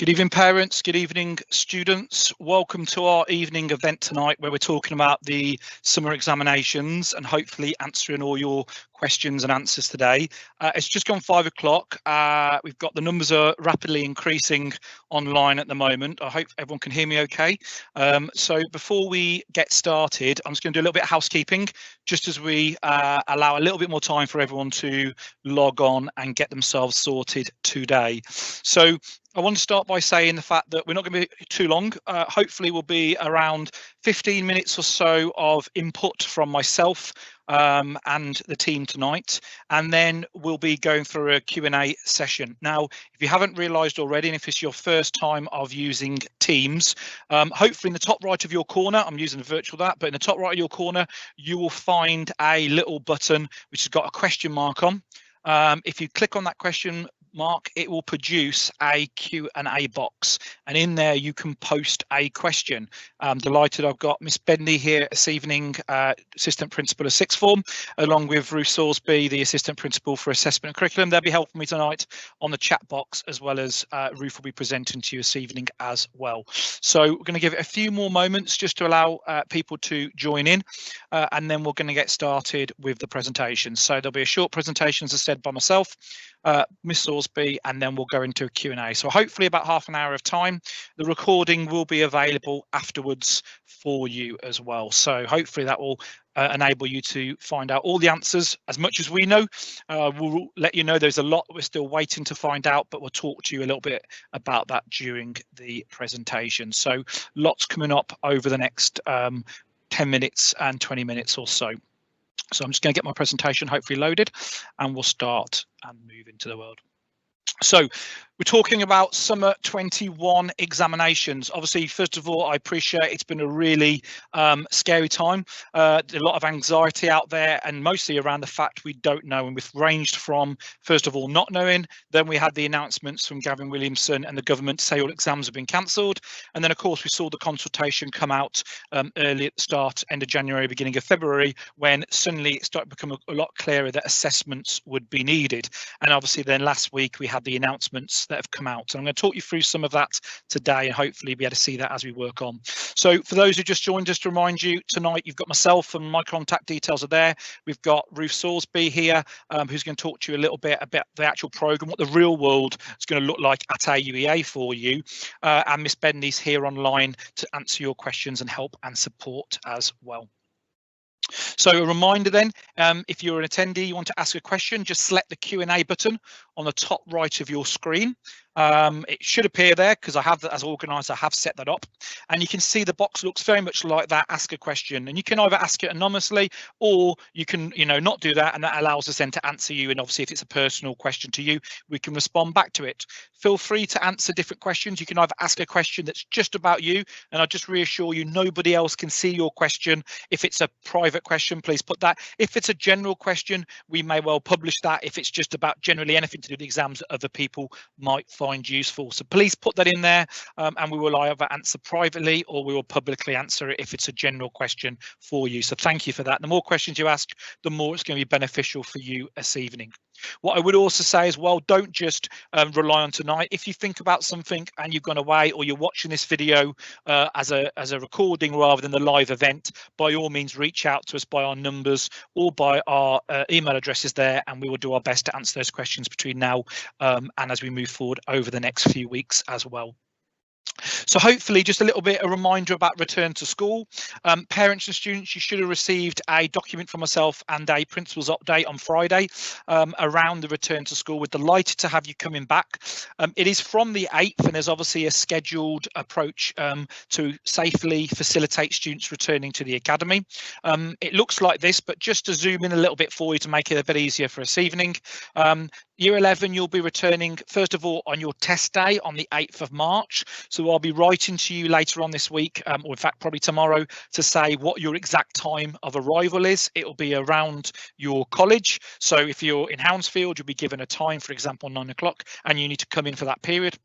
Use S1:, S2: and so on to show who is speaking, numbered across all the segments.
S1: Good evening, parents. Good evening, students. Welcome to our evening event tonight, where we're talking about the summer examinations and hopefully answering all your questions and answers today. It's just gone 5 o'clock. We've got the numbers are rapidly increasing online at the moment. I hope everyone can hear me okay. So before we get started, I'm just going to do a little bit of housekeeping, just as we allow a little bit more time for everyone to log on and get themselves sorted today. So I want to start by saying the fact that we're not going to be too long. Hopefully we'll be around 15 minutes or so of input from myself and the team tonight, and then we'll be going through a Q&A session. Now, if you haven't realised already, and if it's your first time of using Teams, hopefully in the top right of your corner, I'm using a virtual that, but in the top right of your corner, you will find a little button which has got a question mark on. If you click on that question mark, it will produce a Q&A box, and in there you can post a question. I'm delighted I've got Miss Bedney here this evening, Assistant Principal of Sixth Form, along with Ruth Sorsby, the Assistant Principal for Assessment and Curriculum. They'll be helping me tonight on the chat box, as well as Ruth will be presenting to you this evening as well. So we're going to give it a few more moments just to allow people to join in, and then we're going to get started with the presentation. So there'll be a short presentation, as I said, by myself, Miss Sorsby, and then we'll go into a Q&A. So hopefully about half an hour of time. The recording will be available afterwards for you as well. So hopefully that will enable you to find out all the answers as much as we know. We'll let you know there's a lot we're still waiting to find out, but we'll talk to you a little bit about that during the presentation. So lots coming up over the next 10 minutes and 20 minutes or so. So I'm just going to get my presentation hopefully loaded, and we'll start and move into the world. So we're talking about summer 21 examinations. Obviously, first of all, I appreciate it's been a really scary time. A lot of anxiety out there, and mostly around the fact we don't know. And we've ranged from, first of all, not knowing. Then we had the announcements from Gavin Williamson and the government to say all exams have been cancelled. And then, of course, we saw the consultation come out early at the start, end of January, beginning of February, when suddenly it started to become a lot clearer that assessments would be needed. And obviously, then last week we had the announcements that have come out. So I'm going to talk you through some of that today, and hopefully be able to see that as we work on. So for those who just joined, just to remind you, tonight you've got myself, and my contact details are there. We've got Ruth Sorsby here, who's going to talk to you a little bit about the actual programme, what the real world is going to look like at AUEA for you. And Miss Bedney's here online to answer your questions and help and support as well. So a reminder then, if you're an attendee, you want to ask a question, just select the Q&A button on the top right of your screen. It should appear there because I have, as organizer, I have set that up, and you can see the box looks very much like that, ask a question, and you can either ask it anonymously, or you can, not do that, and that allows us then to answer you. And obviously if it's a personal question to you, we can respond back to it. Feel free to answer different questions. You can either ask a question that's just about you, and I'll just reassure you, nobody else can see your question. If it's a private question, please put that. If it's a general question, we may well publish that. If it's just about generally anything to do with the exams that other people might find useful, so please put that in there, and we will either answer privately or we will publicly answer it if it's a general question for you. So thank you for that. The more questions you ask, the more it's going to be beneficial for you this evening. What I would also say as well, don't just rely on tonight. If you think about something and you've gone away, or you're watching this video as a recording rather than the live event, by all means reach out to us by our numbers or by our email addresses there, and we will do our best to answer those questions between now and as we move forward over the next few weeks as well. So hopefully just a little bit a reminder about return to school. Parents and students, you should have received a document from myself and a principal's update on Friday around the return to school. We're delighted to have you coming back. It is from the 8th, and there's obviously a scheduled approach to safely facilitate students returning to the academy. It looks like this, but just to zoom in a little bit for you to make it a bit easier for this evening. Year 11, you'll be returning, first of all, on your test day on the 8th of March. So I'll be writing to you later on this week, or in fact, probably tomorrow, to say what your exact time of arrival is. It'll be around your college. So if you're in Hounsfield, you'll be given a time, for example, 9 o'clock, and you need to come in for that period.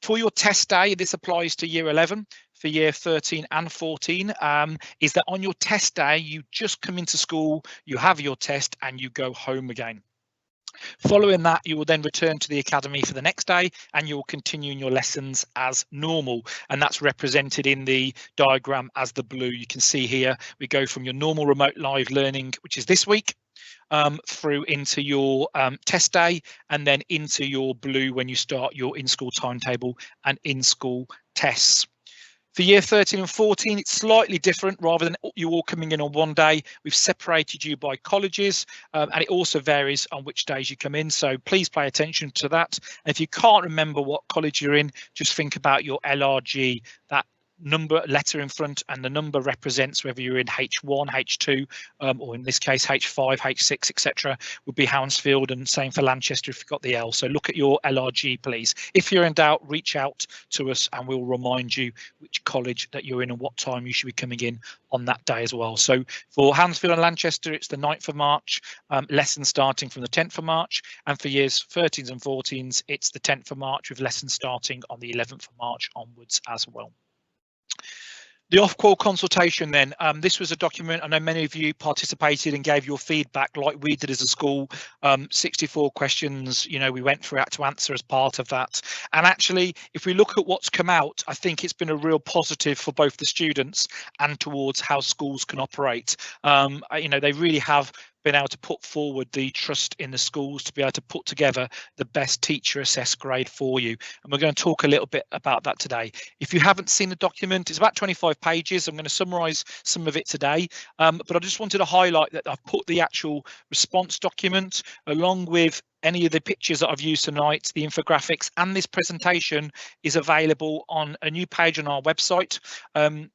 S1: For your test day, this applies to year 11. For year 13 and 14, is that on your test day, you just come into school, you have your test, and you go home again. Following that, you will then return to the academy for the next day and you'll continue in your lessons as normal. And that's represented in the diagram as the blue. You can see here, we go from your normal remote live learning, which is this week, through into your test day and then into your blue when you start your in-school timetable and in-school tests. For year 13 and 14, it's slightly different. Rather than you all coming in on one day, we've separated you by colleges, and it also varies on which days you come in. So please pay attention to that. And if you can't remember what college you're in, just think about your LRG, that number letter in front, and the number represents whether you're in H1, H2, or in this case H5, H6, etc. would be Hounsfield, and same for Lanchester if you've got the L. So look at your LRG, please. If you're in doubt, reach out to us and we'll remind you which college that you're in and what time you should be coming in on that day as well. So for Hounsfield and Lanchester, it's the 9th of March, lessons starting from the 10th of March, and for years 13s and 14s, it's the 10th of March with lessons starting on the 11th of March onwards as well. The OffCall consultation then, this was a document, I know many of you participated and gave your feedback like we did as a school, 64 questions, you know, we went through to answer as part of that. And actually, if we look at what's come out, I think it's been a real positive for both the students and towards how schools can operate. You know, they really have been able to put forward the trust in the schools to be able to put together the best teacher assessed grade for you. And we're going to talk a little bit about that today. If you haven't seen the document, it's about 25 pages. I'm going to summarise some of it today, but I just wanted to highlight that I've put the actual response document along with any of the pictures that I've used tonight, the infographics, and this presentation is available on a new page on our website,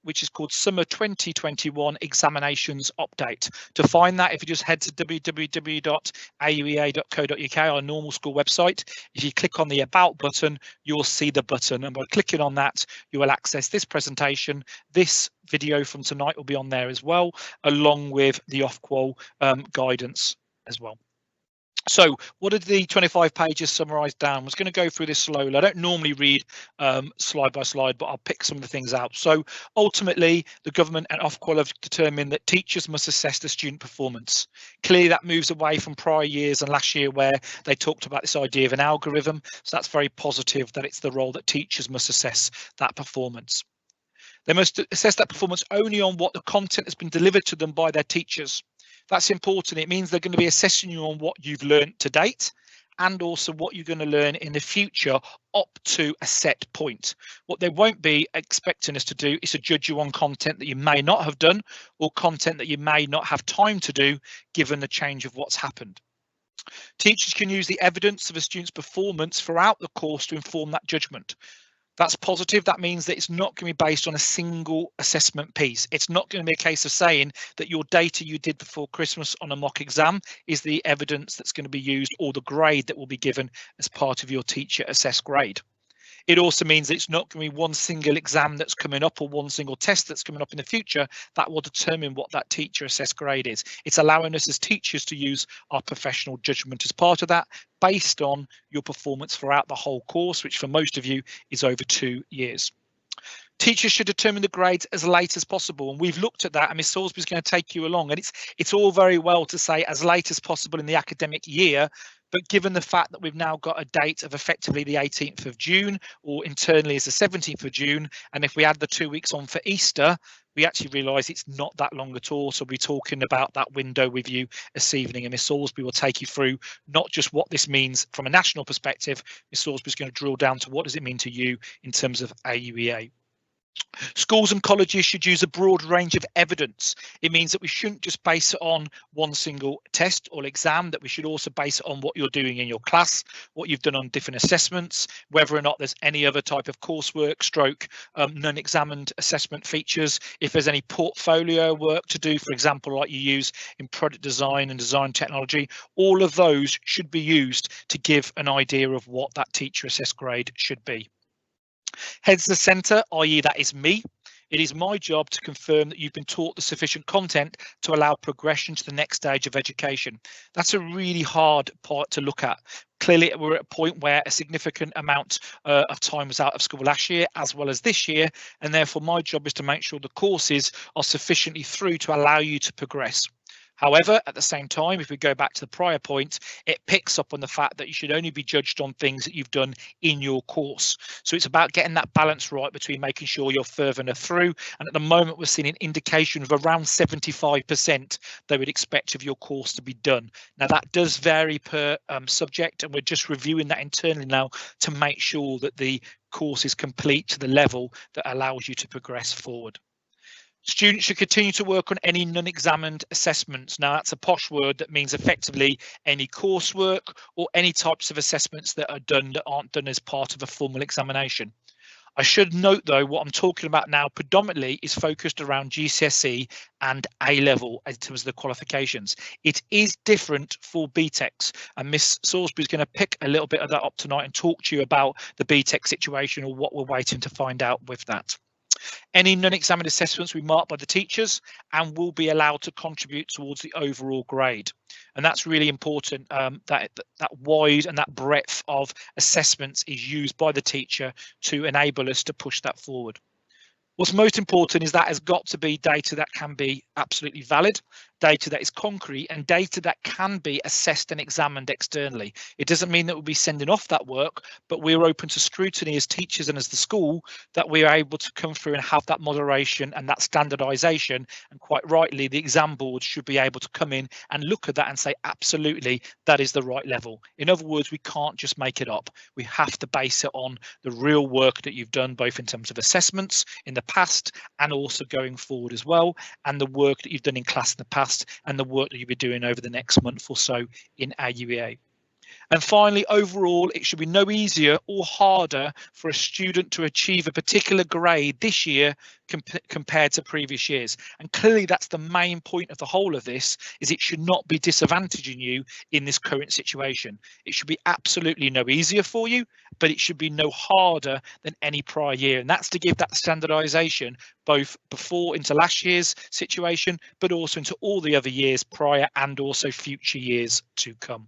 S1: which is called Summer 2021 Examinations Update. To find that, if you just head to www.auea.co.uk, our normal school website, if you click on the About button, you'll see the button, and by clicking on that, you will access this presentation. This video from tonight will be on there as well, along with the Ofqual guidance as well. So what did the 25 pages summarised down? I was going to go through this slowly. I don't normally read slide by slide, but I'll pick some of the things out. So ultimately, the government and Ofqual have determined that teachers must assess the student performance. Clearly, that moves away from prior years and last year where they talked about this idea of an algorithm. So that's very positive that it's the role that teachers must assess that performance. They must assess that performance only on what the content has been delivered to them by their teachers. That's important. It means they're going to be assessing you on what you've learned to date and also what you're going to learn in the future up to a set point. What they won't be expecting us to do is to judge you on content that you may not have done or content that you may not have time to do given the change of what's happened. Teachers can use the evidence of a student's performance throughout the course to inform that judgment. That's positive. That means that it's not going to be based on a single assessment piece. It's not going to be a case of saying that your data you did before Christmas on a mock exam is the evidence that's going to be used or the grade that will be given as part of your teacher assessed grade. It also means that it's not going to be one single exam that's coming up or one single test that's coming up in the future that will determine what that teacher assessed grade is. It's allowing us as teachers to use our professional judgment as part of that based on your performance throughout the whole course, which for most of you is over 2 years. Teachers should determine the grades as late as possible, and we've looked at that, and Ms. Sorsby is going to take you along, and it's all very well to say as late as possible in the academic year, but given the fact that we've now got a date of effectively the 18th of June, or internally as the 17th of June, and if we add the 2 weeks on for Easter, we actually realise it's not that long at all. So we'll be talking about that window with you this evening, and Ms. Sorsby will take you through not just what this means from a national perspective. Ms. Sorsby is going to drill down to what does it mean to you in terms of AUEA. Schools and colleges should use a broad range of evidence. It means that we shouldn't just base it on one single test or exam, that we should also base it on what you're doing in your class, what you've done on different assessments, whether or not there's any other type of coursework stroke non-examined assessment features, if there's any portfolio work to do, for example, like you use in product design and design technology. All of those should be used to give an idea of what that teacher assessed grade should be. Heads the centre, i.e. that is me. It is my job to confirm that you've been taught the sufficient content to allow progression to the next stage of education. That's a really hard part to look at. Clearly, we're at a point where a significant amount of time was out of school last year as well as this year, and therefore my job is to make sure the courses are sufficiently through to allow you to progress. However, at the same time, if we go back to the prior point, it picks up on the fact that you should only be judged on things that you've done in your course. So it's about getting that balance right between making sure you're further enough through. And at the moment, we're seeing an indication of around 75% they would expect of your course to be done. Now, that does vary per subject, and we're just reviewing that internally now to make sure that the course is complete to the level that allows you to progress forward. Students should continue to work on any non-examined assessments. Now, that's a posh word that means effectively any coursework or any types of assessments that are done that aren't done as part of a formal examination. I should note, though, what I'm talking about now predominantly is focused around GCSE and A-level in terms of the qualifications. It is different for BTECs, and Miss Sorsby is going to pick a little bit of that up tonight and talk to you about the BTEC situation or what we're waiting to find out with that. Any non-examined assessments will be marked by the teachers and will be allowed to contribute towards the overall grade. And that's really important, that wide and that breadth of assessments is used by the teacher to enable us to push that forward. What's most important is that has got to be data that can be absolutely valid, data that is concrete, and data that can be assessed and examined externally. It doesn't mean that we'll be sending off that work, but we're open to scrutiny as teachers and as the school that we are able to come through and have that moderation and that standardisation. And quite rightly, the exam board should be able to come in and look at that and say, absolutely, that is the right level. In other words, we can't just make it up. We have to base it on the real work that you've done, both in terms of assessments in the past and also going forward as well, and the work that you've done in class in the past and the work that you'll be doing over the next month or so in AUEA. And finally, overall, it should be no easier or harder for a student to achieve a particular grade this year compared to previous years. And clearly that's the main point of the whole of this, is it should not be disadvantaging you in this current situation. It should be absolutely no easier for you, but it should be no harder than any prior year. And that's to give that standardisation both before into last year's situation, but also into all the other years prior and also future years to come.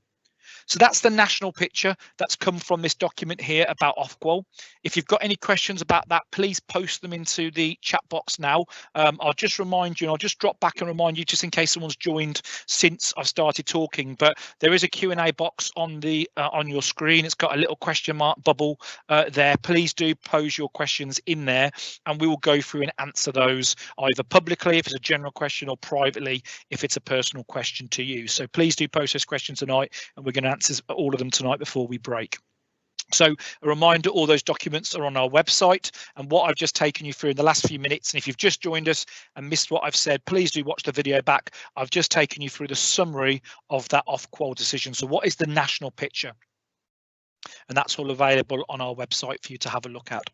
S1: So that's the national picture that's come from this document here about Ofqual. If you've got any questions about that, please post them into the chat box now. I'll just remind you, and I'll just drop back and remind you just in case someone's joined since I've started talking, but there is a Q&A box on the on your screen. It's got a little question mark bubble there. Please do pose your questions in there and we will go through and answer those either publicly if it's a general question or privately if it's a personal question to you. So please do post those questions tonight and we're going to answer all of them tonight before we break. So a reminder, all those documents are on our website, and what I've just taken you through in the last few minutes, and if you've just joined us and missed what I've said, please do watch the video back. I've just taken you through the summary of that Ofqual decision. So what is the national picture? And that's all available on our website for you to have a look at.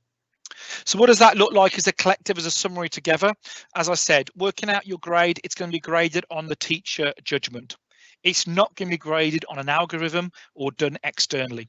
S1: So what does that look like as a collective, as a summary together? As I said, working out your grade, it's going to be graded on the teacher judgment. It's not going to be graded on an algorithm or done externally.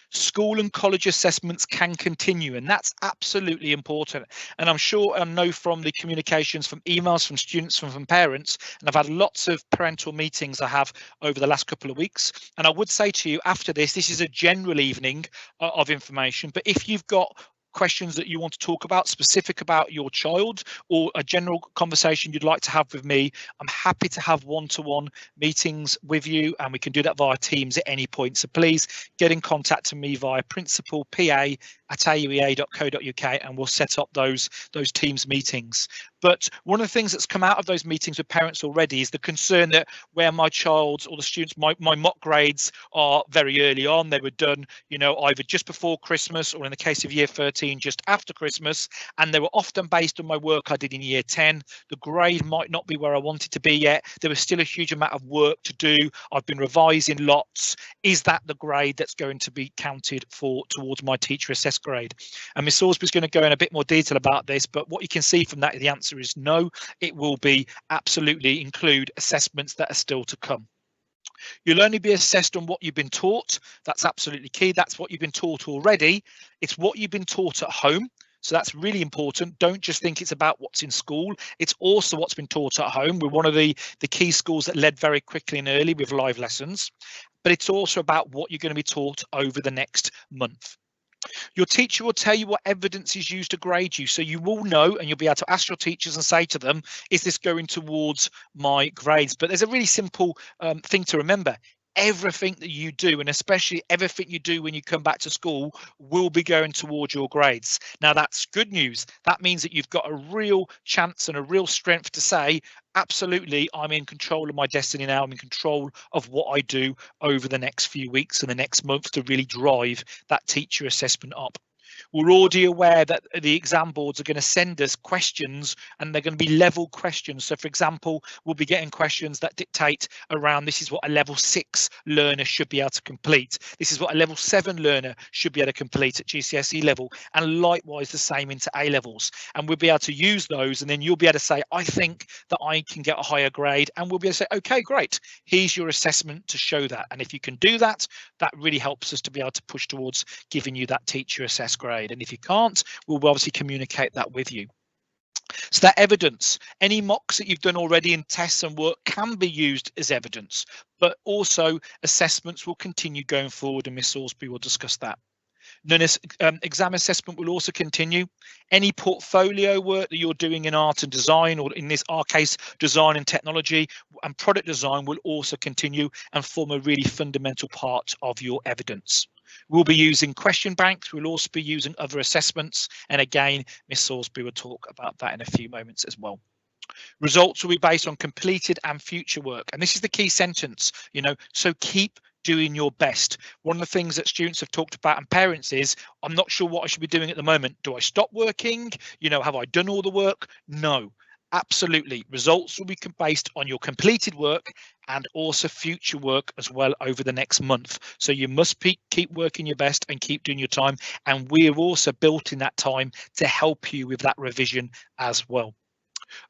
S1: School and college assessments can continue, and that's absolutely important. And I'm sure I know from the communications, from emails, from students, from parents, and I've had lots of parental meetings I have over the last couple of weeks. And I would say to you after this is a general evening of information, but if you've got questions that you want to talk about, specific about your child, or a general conversation you'd like to have with me, I'm happy to have one-to-one meetings with you, and we can do that via Teams at any point. So please get in contact with me via principalpa@auea.co.uk and we'll set up those Teams meetings. But one of the things that's come out of those meetings with parents already is the concern that where my child's or the students, my mock grades are very early on, they were done, you know, either just before Christmas or in the case of year 13, just after Christmas, and they were often based on my work I did in year 10. The grade might not be where I wanted to be yet. There was still a huge amount of work to do. I've been revising lots. Is that the grade that's going to be counted for towards my teacher assessed grade? And Ms. Sorsby is going to go in a bit more detail about this, but what you can see from that, the answer is no. It will be absolutely include assessments that are still to come. You'll only be assessed on what you've been taught. That's absolutely key. That's what you've been taught already. It's what you've been taught at home. So that's really important. Don't just think it's about what's in school. It's also what's been taught at home. We're one of the key schools that led very quickly and early with live lessons. But it's also about what you're going to be taught over the next month. Your teacher will tell you what evidence is used to grade you, so you will know, and you'll be able to ask your teachers and say to them, is this going towards my grades? But there's a really simple thing to remember. Everything that you do, and especially everything you do when you come back to school, will be going towards your grades. Now, that's good news. That means that you've got a real chance and a real strength to say, absolutely, I'm in control of my destiny now. I'm in control of what I do over the next few weeks and the next month to really drive that teacher assessment up. We're already aware that the exam boards are going to send us questions, and they're going to be level questions. So, for example, we'll be getting questions that dictate around, this is what a level 6 learner should be able to complete. This is what a level 7 learner should be able to complete at GCSE level, and likewise the same into A levels. And we'll be able to use those, and then you'll be able to say, I think that I can get a higher grade, and we'll be able to say, okay, great, here's your assessment to show that. And if you can do that, that really helps us to be able to push towards giving you that teacher assessed grade. And if you can't, we'll obviously communicate that with you. So that evidence, any mocks that you've done already in tests and work can be used as evidence, but also assessments will continue going forward, and Miss Sorsby will discuss that. Exam assessment will also continue. Any portfolio work that you're doing in art and design, or in our case, design and technology and product design, will also continue and form a really fundamental part of your evidence. We'll be using question banks. We'll also be using other assessments. And again, Miss Sorsby will talk about that in a few moments as well. Results will be based on completed and future work. And this is the key sentence, so keep doing your best. One of the things that students have talked about, and parents, is, I'm not sure what I should be doing at the moment. Do I stop working? Have I done all the work? No. Absolutely. Results will be based on your completed work and also future work as well over the next month. So you must keep working your best and keep doing your time. And we're also built in that time to help you with that revision as well.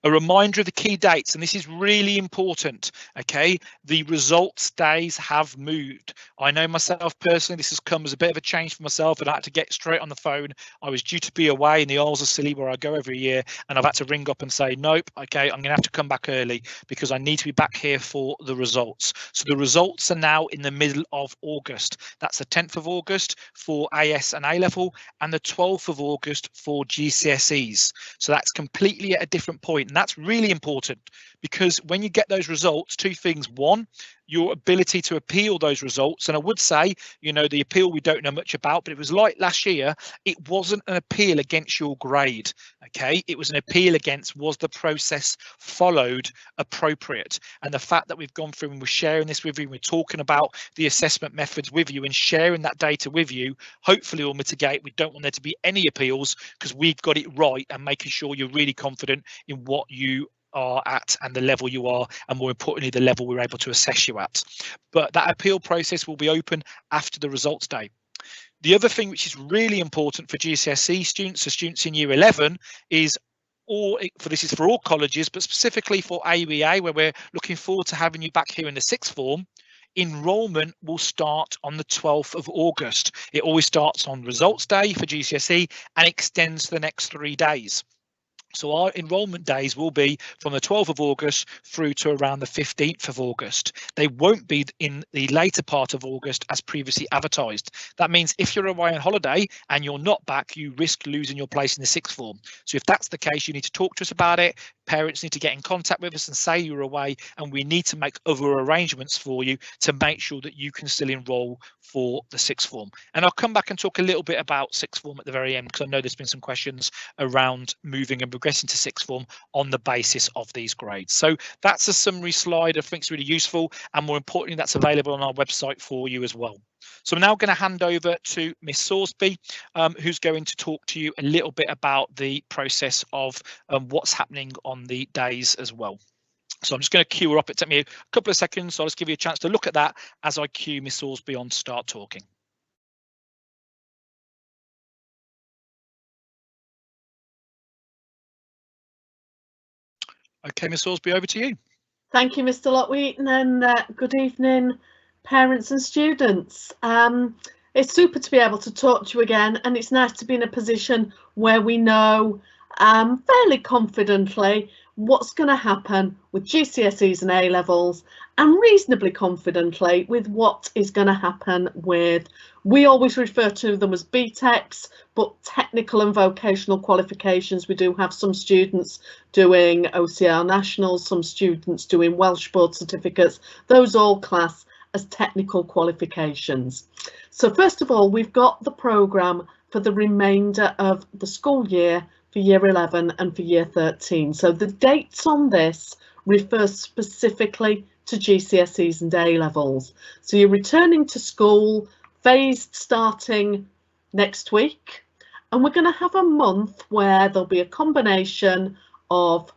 S1: A reminder of the key dates, and this is really important, okay? The results days have moved. I know myself personally, this has come as a bit of a change for myself, and I had to get straight on the phone. I was due to be away in the Isles of Scilly, where I go every year, and I've had to ring up and say, nope, okay, I'm going to have to come back early because I need to be back here for the results. So the results are now in the middle of August. That's the 10th of August for AS and A level, and the 12th of August for GCSEs. So that's completely at a different point. And that's really important, because when you get those results, two things. One, your ability to appeal those results. And I would say, the appeal we don't know much about, but it was like last year, it wasn't an appeal against your grade. Okay, it was an appeal against, was the process followed appropriate? And the fact that we've gone through and we're sharing this with you, and we're talking about the assessment methods with you and sharing that data with you, hopefully will mitigate. We don't want there to be any appeals, because we've got it right, and making sure you're really confident in what you are at and the level you are, and more importantly, the level we're able to assess you at. But that appeal process will be open after the results day. The other thing which is really important for GCSE students, so students in year 11, is this is for all colleges, but specifically for AUEA, where we're looking forward to having you back here in the sixth form. Enrolment will start on the 12th of August. It always starts on results day for GCSE and extends to the next 3 days. So our enrolment days will be from the 12th of August through to around the 15th of August. They won't be in the later part of August as previously advertised. That means if you're away on holiday and you're not back, you risk losing your place in the sixth form. So if that's the case, you need to talk to us about it. Parents need to get in contact with us and say you're away, and we need to make other arrangements for you to make sure that you can still enrol for the sixth form. And I'll come back and talk a little bit about sixth form at the very end, because I know there's been some questions around moving and progressing to sixth form on the basis of these grades. So that's a summary slide I think is really useful, and more importantly, that's available on our website for you as well. So I'm now going to hand over to Miss Sorsby, who's going to talk to you a little bit about the process of what's happening on the days as well. So I'm just going to cue her up. It took me a couple of seconds, so I'll just give you a chance to look at that as I cue Miss Sorsby on to start talking. Okay, Miss Sorsby, over to you.
S2: Thank you, Mr. Locke-Wheaton, and good evening, parents and students. It's super to be able to talk to you again, and it's nice to be in a position where we know fairly confidently what's going to happen with GCSEs and A levels, and reasonably confidently with what is going to happen with, we always refer to them as BTECs, but technical and vocational qualifications. We do have some students doing OCR Nationals, some students doing Welsh Board certificates. Those all class as technical qualifications. So first of all, we've got the programme for the remainder of the school year for year 11 and for year 13. So the dates on this refer specifically to GCSEs and A levels. So you're returning to school, phased starting next week, and we're going to have a month where there'll be a combination of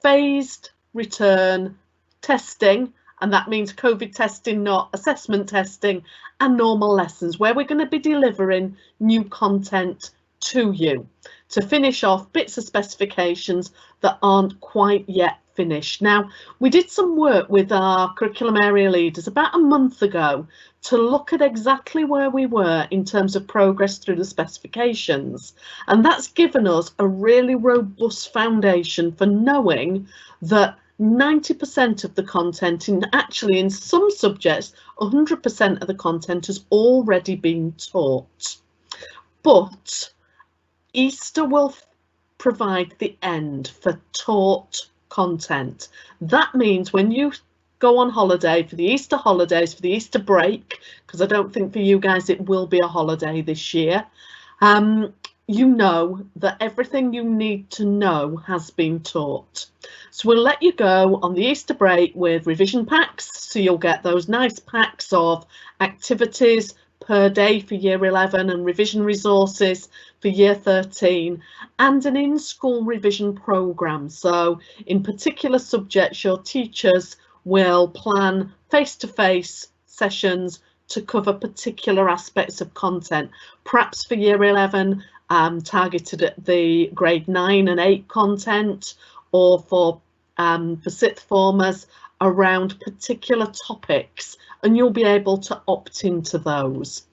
S2: phased return testing, and that means COVID testing, not assessment testing, and normal lessons, where we're going to be delivering new content to you to finish off bits of specifications that aren't quite yet finished. Now, we did some work with our curriculum area leaders about a month ago to look at exactly where we were in terms of progress through the specifications, and that's given us a really robust foundation for knowing that 90% of the content, actually in some subjects 100% of the content has already been taught. But Easter will provide the end for taught content. That means when you go on holiday for the Easter holidays, for the Easter break, because I don't think for you guys it will be a holiday this year, you know that everything you need to know has been taught. So we'll let you go on the Easter break with revision packs, so you'll get those nice packs of activities per day for year 11 and revision resources for year 13, and an in-school revision programme. So in particular subjects, your teachers will plan face-to-face sessions to cover particular aspects of content, perhaps for year 11 targeted at the grade 9 and 8 content, or for sixth formers around particular topics, and you'll be able to opt into those.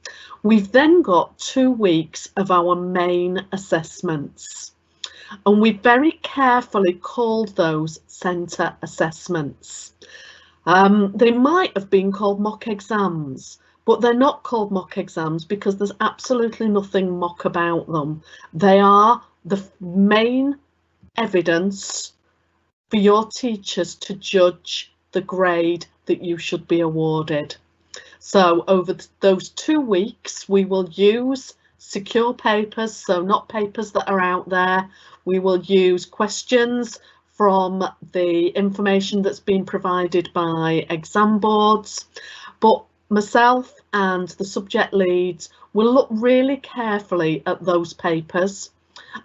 S2: We've then got 2 weeks of our main assessments, and we very carefully called those centre assessments. They might have been called mock exams, but they're not called mock exams because there's absolutely nothing mock about them. They are the main evidence for your teachers to judge the grade that you should be awarded. So over those 2 weeks, we will use secure papers, so not papers that are out there. We will use questions from the information that's been provided by exam boards, but myself and the subject leads will look really carefully at those papers,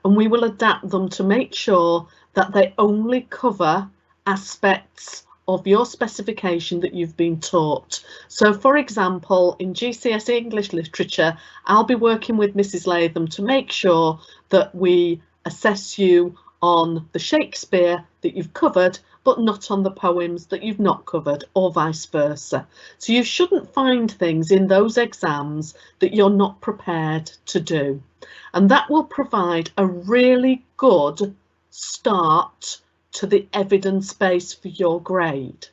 S2: and we will adapt them to make sure that they only cover aspects of your specification that you've been taught. So for example, in GCSE English Literature, I'll be working with Mrs. Latham to make sure that we assess you on the Shakespeare that you've covered, but not on the poems that you've not covered, or vice versa. So you shouldn't find things in those exams that you're not prepared to do. And that will provide a really good start to the evidence base for your grade.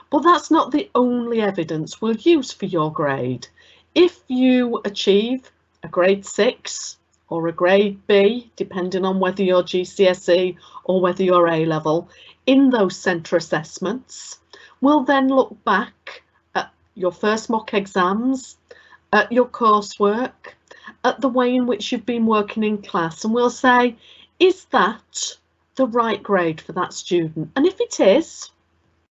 S2: But that's not the only evidence we'll use for your grade. If you achieve a grade 6 or a grade B, depending on whether you're GCSE or whether you're A level, in those centre assessments, we'll then look back at your first mock exams, at your coursework, at the way in which you've been working in class, and we'll say, is that the right grade for that student? And if it is,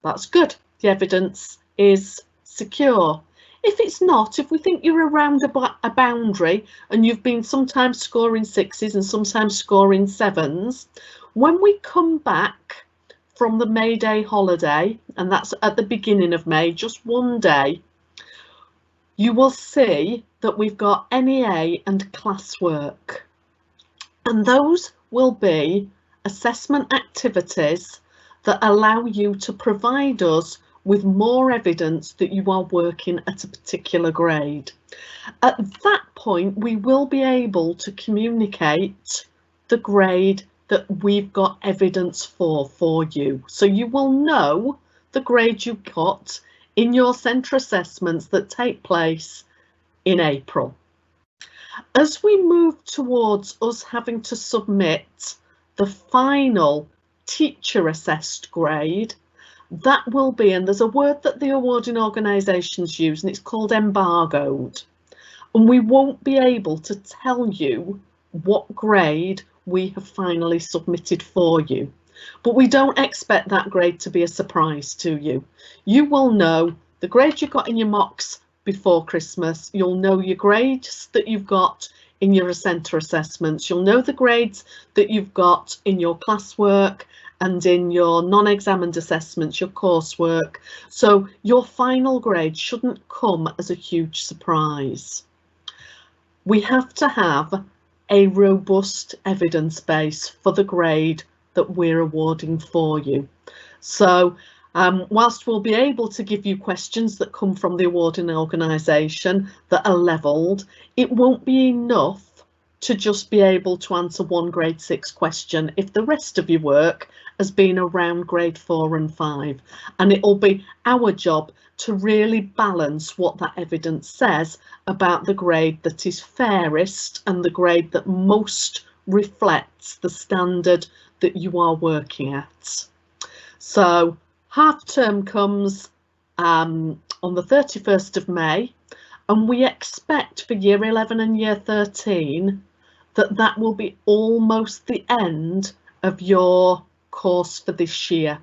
S2: that's good. The evidence is secure. If it's not, if we think you're around a boundary and you've been sometimes scoring 6s and sometimes scoring 7s, when we come back from the May Day holiday, and that's at the beginning of May, just one day, you will see that we've got NEA and classwork, and those will be assessment activities that allow you to provide us with more evidence that you are working at a particular grade. At that point, we will be able to communicate the grade that we've got evidence for you. So you will know the the grade you got in your centre assessments that take place in April. As we move towards us having to submit the final teacher assessed grade, that will be, and there's a word that the awarding organisations use, and it's called embargoed. And we won't be able to tell you what grade we have finally submitted for you. But we don't expect that grade to be a surprise to you. You will know the grade you got in your mocks before Christmas. You'll know your grades that you've got in your centre assessments. You'll know the grades that you've got in your classwork and in your non-examined assessments, your coursework. So your final grade shouldn't come as a huge surprise. We have to have a robust evidence base for the grade that we're awarding for you. So whilst we'll be able to give you questions that come from the awarding organisation that are levelled, it won't be enough to just be able to answer one grade 6 question if the rest of your work has been around grade 4 and 5. And it'll be our job to really balance what that evidence says about the grade that is fairest and the grade that most reflects the standard that you are working at. So half term comes on the 31st of May, and we expect for year 11 and year 13 that will be almost the end of your course for this year.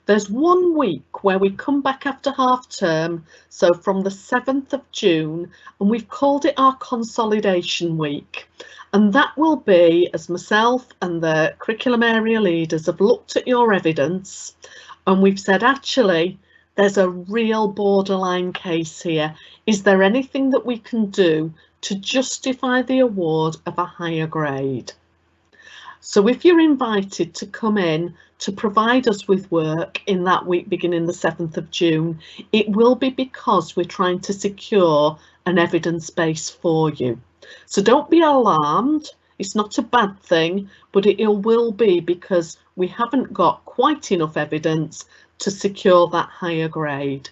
S2: There's 1 week where we come back after half term, so from the 7th of June, and we've called it our Consolidation week. And that will be, as myself and the curriculum area leaders have looked at your evidence, and we've said, actually, there's a real borderline case here. Is there anything that we can do to justify the award of a higher grade? So if you're invited to come in to provide us with work in that week beginning the 7th of June, it will be because we're trying to secure an evidence base for you. So don't be alarmed. It's not a bad thing, but it will be because we haven't got quite enough evidence to secure that higher grade.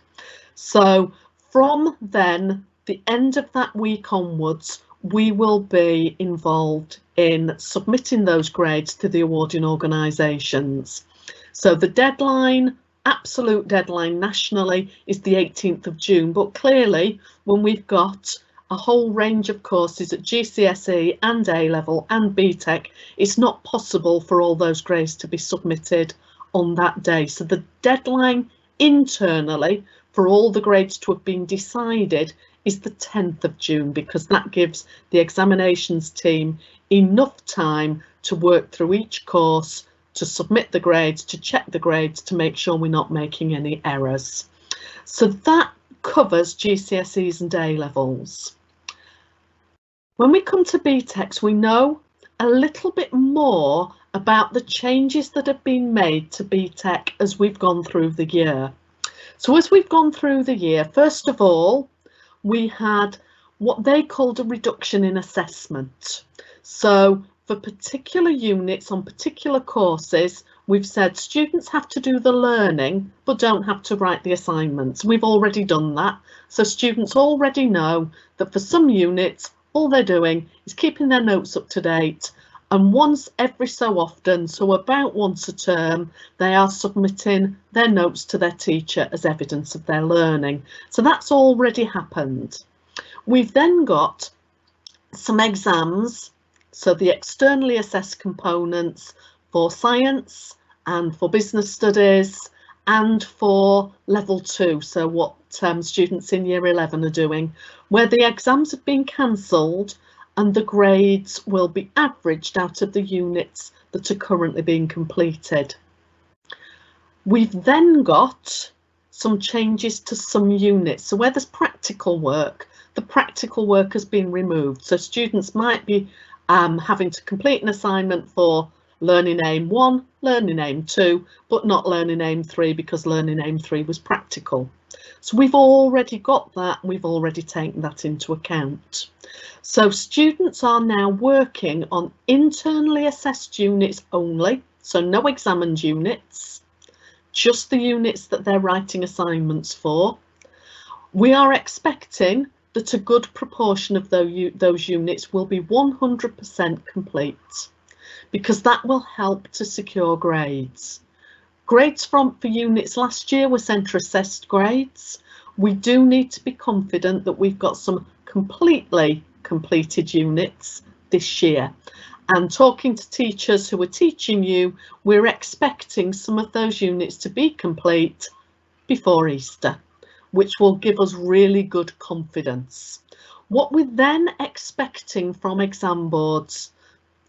S2: So from then, the end of that week onwards, we will be involved in submitting those grades to the awarding organisations. So the deadline, absolute deadline nationally, is the 18th of June, but clearly when we've got a whole range of courses at GCSE and A-level and BTech, it's not possible for all those grades to be submitted on that day. So the deadline internally for all the grades to have been decided is the 10th of June, because that gives the examinations team enough time to work through each course, to submit the grades, to check the grades, to make sure we're not making any errors. So that covers GCSEs and A-levels. When we come to BTECs, we know a little bit more about the changes that have been made to BTEC as we've gone through the year. So as we've gone through the year, first of all, we had what they called a reduction in assessment. So for particular units on particular courses, we've said students have to do the learning but don't have to write the assignments. We've already done that. So students already know that for some units, all they're doing is keeping their notes up to date, and once every so often, so about once a term, they are submitting their notes to their teacher as evidence of their learning. So that's already happened. We've then got some exams, so the externally assessed components for science and for business studies and for level 2, so what students in year 11 are doing, where the exams have been cancelled and the grades will be averaged out of the units that are currently being completed. We've then got some changes to some units. So where there's practical work, the practical work has been removed. So students might be having to complete an assignment for Learning Aim 1, Learning Aim 2, but not Learning Aim 3 because Learning Aim 3 was practical. So we've already got that, we've already taken that into account. So students are now working on internally assessed units only, so no examined units, just the units that they're writing assignments for. We are expecting that a good proportion of those units will be 100% complete, because that will help to secure grades. Grades for units last year were centre assessed grades. We do need to be confident that we've got some completely completed units this year. And talking to teachers who are teaching you, we're expecting some of those units to be complete before Easter, which will give us really good confidence. What we're then expecting from exam boards,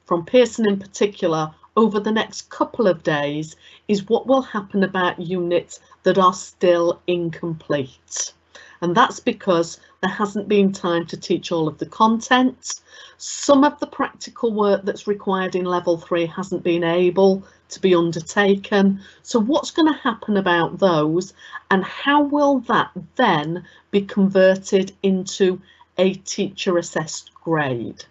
S2: from Pearson in particular, over the next couple of days is what will happen about units that are still incomplete. And that's because there hasn't been time to teach all of the content. Some of the practical work that's required in level 3 hasn't been able to be undertaken. So what's going to happen about those, and how will that then be converted into a teacher assessed grade?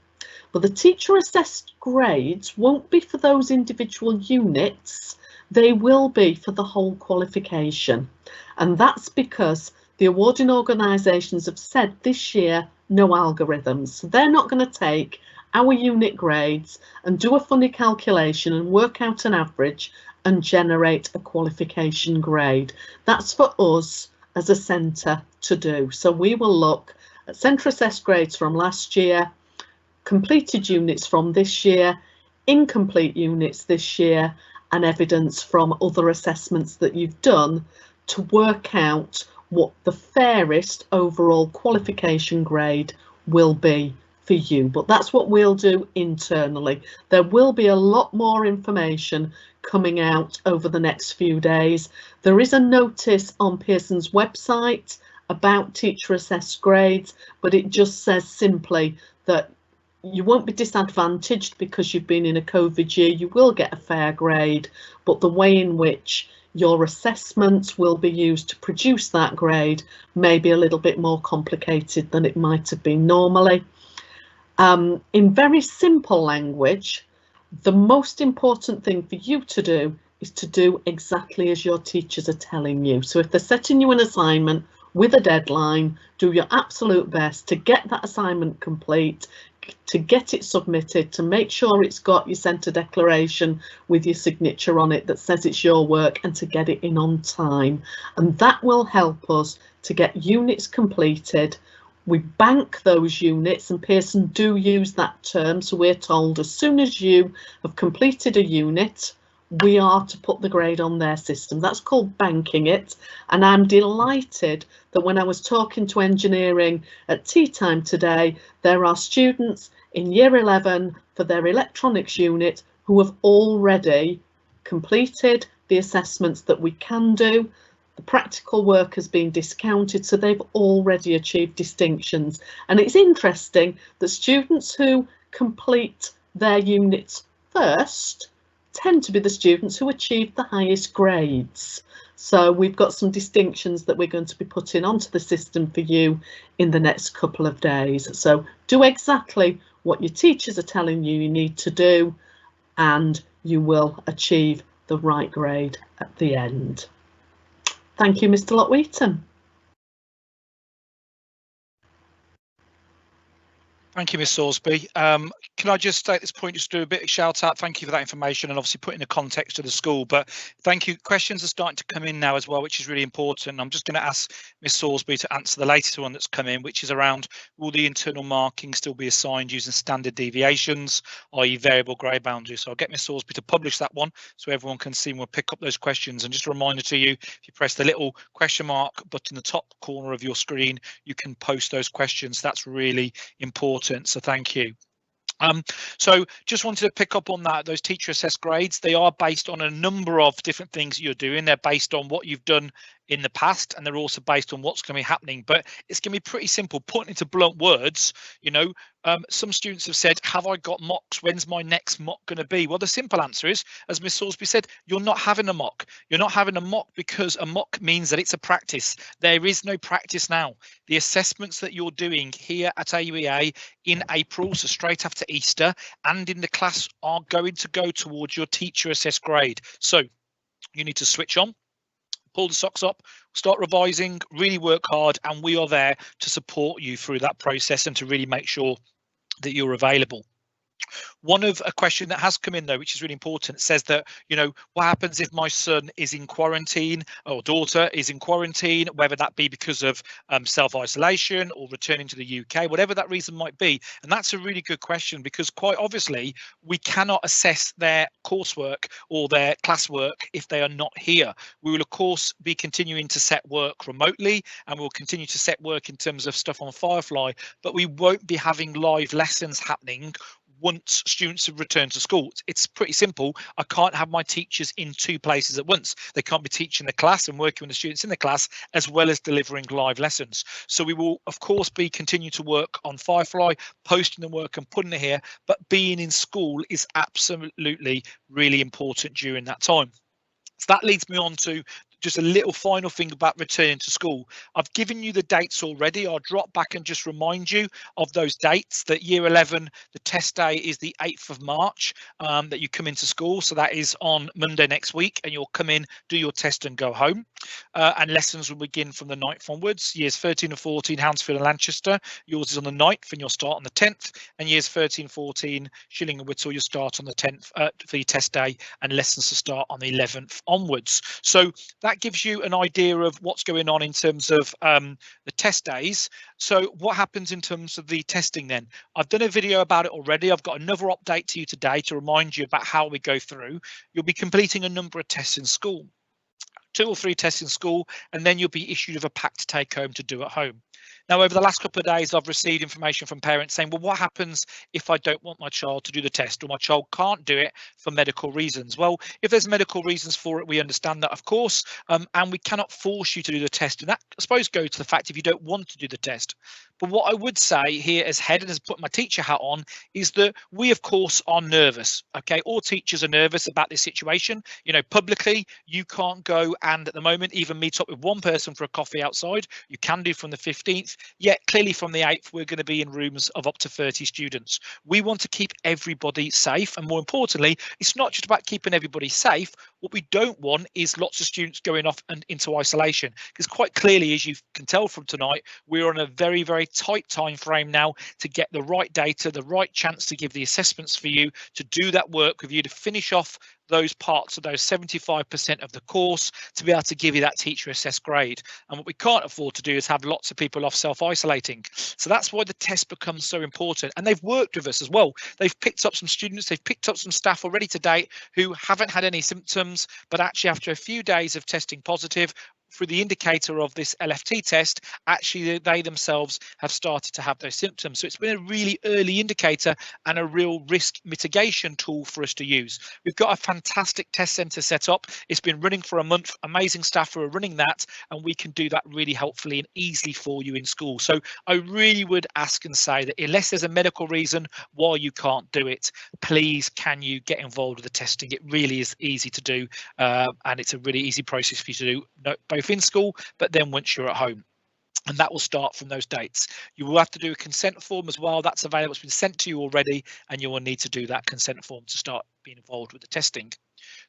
S2: Well, the teacher assessed grades won't be for those individual units, they will be for the whole qualification. And that's because the awarding organisations have said this year no algorithms. So they're not going to take our unit grades and do a funny calculation and work out an average and generate a qualification grade. That's for us as a centre to do. So we will look at centre assessed grades from last year, completed units from this year, incomplete units this year, and evidence from other assessments that you've done to work out what the fairest overall qualification grade will be for you. But that's what we'll do internally. There will be a lot more information coming out over the next few days. There is a notice on Pearson's website about teacher assessed grades, but it just says simply that you won't be disadvantaged because you've been in a COVID year. You will get a fair grade, but the way in which your assessments will be used to produce that grade may be a little bit more complicated than it might have been normally. In very simple language, the most important thing for you to do is to do exactly as your teachers are telling you. So if they're setting you an assignment with a deadline, do your absolute best to get that assignment complete, to get it submitted, to make sure it's got your centre declaration with your signature on it that says it's your work, and to get it in on time. And that will help us to get units completed. We bank those units, and Pearson do use that term, so we're told as soon as you have completed a unit, we are to put the grade on their system. That's called banking it. And I'm delighted that when I was talking to engineering at tea time today, there are students in year 11 for their electronics unit who have already completed the assessments that we can do. The practical work has been discounted, so they've already achieved distinctions. And it's interesting that students who complete their units first tend to be the students who achieve the highest grades. So we've got some distinctions that we're going to be putting onto the system for you in the next couple of days. So do exactly what your teachers are telling you you need to do, and you will achieve the right grade at the end. Thank you, Mr. Locke-Wheaton.
S1: Thank you, Ms. Sorsby. Can I just at this point just do a bit of shout out? Thank you for that information and obviously putting the context of the school. But thank you. Questions are starting to come in now as well, which is really important. I'm just going to ask Ms. Sorsby to answer the latest one that's come in, which is around, will the internal marking still be assigned using standard deviations, i.e. variable grade boundaries? So I'll get Ms. Sorsby to publish that one so everyone can see, and we'll pick up those questions. And just a reminder to you, if you press the little question mark button in the top corner of your screen, you can post those questions. That's really important. So thank you. So just wanted to pick up on that. Those teacher assessed grades, they are based on a number of different things you're doing. They're based on what you've done in the past, and they're also based on what's going to be happening. But it's going to be pretty simple. Putting into blunt words, you know, some students have said, have I got mocks? When's my next mock going to be? Well, the simple answer is, as Miss Sorsby said, you're not having a mock. You're not having a mock because a mock means that it's a practice. There is no practice now. The assessments that you're doing here at AUEA in April, so straight after Easter, and in the class are going to go towards your teacher assessed grade. So you need to switch on. pull the socks up, start revising, really work hard, and we are there to support you through that process and to really make sure that you're available. One of a question that has come in though, which is really important, says that, what happens if my son is in quarantine or daughter is in quarantine, whether that be because of self-isolation or returning to the UK, whatever that reason might be. And that's a really good question, because quite obviously we cannot assess their coursework or their classwork if they are not here. We will of course be continuing to set work remotely, and we'll continue to set work in terms of stuff on Firefly, but we won't be having live lessons happening once students have returned to school. It's pretty simple. I can't have my teachers in two places at once. They can't be teaching the class and working with the students in the class as well as delivering live lessons. So we will of course be continuing to work on Firefly, posting the work and putting it here, but being in school is absolutely really important during that time. So that leads me on to just a little final thing about returning to school. I've given you the dates already. I'll drop back and just remind you of those dates. That year 11, the test day is the 8th of March, that you come into school. So that is on Monday next week, and you'll come in, do your test and go home. And lessons will begin from the 9th onwards. Years 13 and 14, Hounsfield and Lanchester, yours is on the 9th and you'll start on the 10th. And years 13, 14, Shilling and Whittle, you'll start on the 10th for your test day, and lessons to start on the 11th onwards. So that gives you an idea of what's going on in terms of the test days. So what happens in terms of the testing then? I've done a video about it already. I've got another update to you today to remind you about how we go through. You'll be completing a number of tests in school, 2 or 3 tests in school, and then you'll be issued with a pack to take home to do at home. Now, over the last couple of days, I've received information from parents saying, well, what happens if I don't want my child to do the test, or my child can't do it for medical reasons? Well, if there's medical reasons for it, we understand that, of course, and we cannot force you to do the test. And that, I suppose, goes to the fact if you don't want to do the test. But what I would say here as head and as put my teacher hat on is that we, of course, are nervous. OK, all teachers are nervous about this situation. Publicly, you can't go and at the moment even meet up with one person for a coffee outside. You can do from the 15th. Yet clearly from the 8th, we're going to be in rooms of up to 30 students. We want to keep everybody safe. And more importantly, it's not just about keeping everybody safe. What we don't want is lots of students going off and into isolation, because quite clearly, as you can tell from tonight, we're on a very, very tight time frame now to get the right data, the right chance to give the assessments for you, to do that work with you, to finish off those parts of those 75% of the course, to be able to give you that teacher assessed grade. And what we can't afford to do is have lots of people off self-isolating. So that's why the test becomes so important. And they've worked with us as well. They've picked up some students, they've picked up some staff already to date who haven't had any symptoms, but actually after a few days of testing positive, through the indicator of this LFT test, actually they themselves have started to have those symptoms. So it's been a really early indicator and a real risk mitigation tool for us to use. We've got a fantastic test centre set up. It's been running for a month, amazing staff who are running that, and we can do that really helpfully and easily for you in school. So I really would ask and say that unless there's a medical reason why you can't do it, please can you get involved with the testing? It really is easy to do, and it's a really easy process for you to do, both in school, but then once you're at home. And that will start from those dates. You will have to do a consent form as well. That's available. It's been sent to you already, and you will need to do that consent form to start being involved with the testing.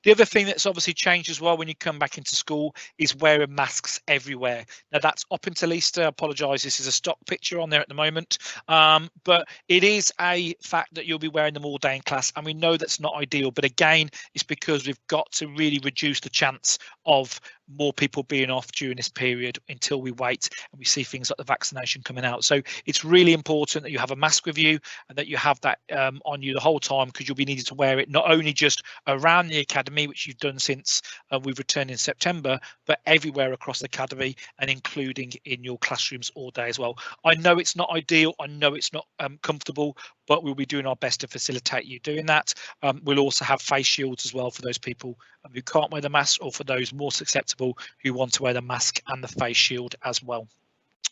S1: The other thing that's obviously changed as well when you come back into school is wearing masks everywhere. Now that's up until Easter. I apologise, this is a stock picture on there at the moment, but it is a fact that you'll be wearing them all day in class, and we know that's not ideal, but again, it's because we've got to really reduce the chance of more people being off during this period until we wait and we see things like the vaccination coming out. So it's really important that you have a mask with you and that you have that on you the whole time, because you'll be needed to wear it not only just around the academy, which you've done since we've returned in September, but everywhere across the academy and including in your classrooms all day as well. I know it's not ideal, I know it's not comfortable, but we'll be doing our best to facilitate you doing that. We'll also have face shields as well for those people who can't wear the mask, or for those more susceptible who want to wear the mask and the face shield as well.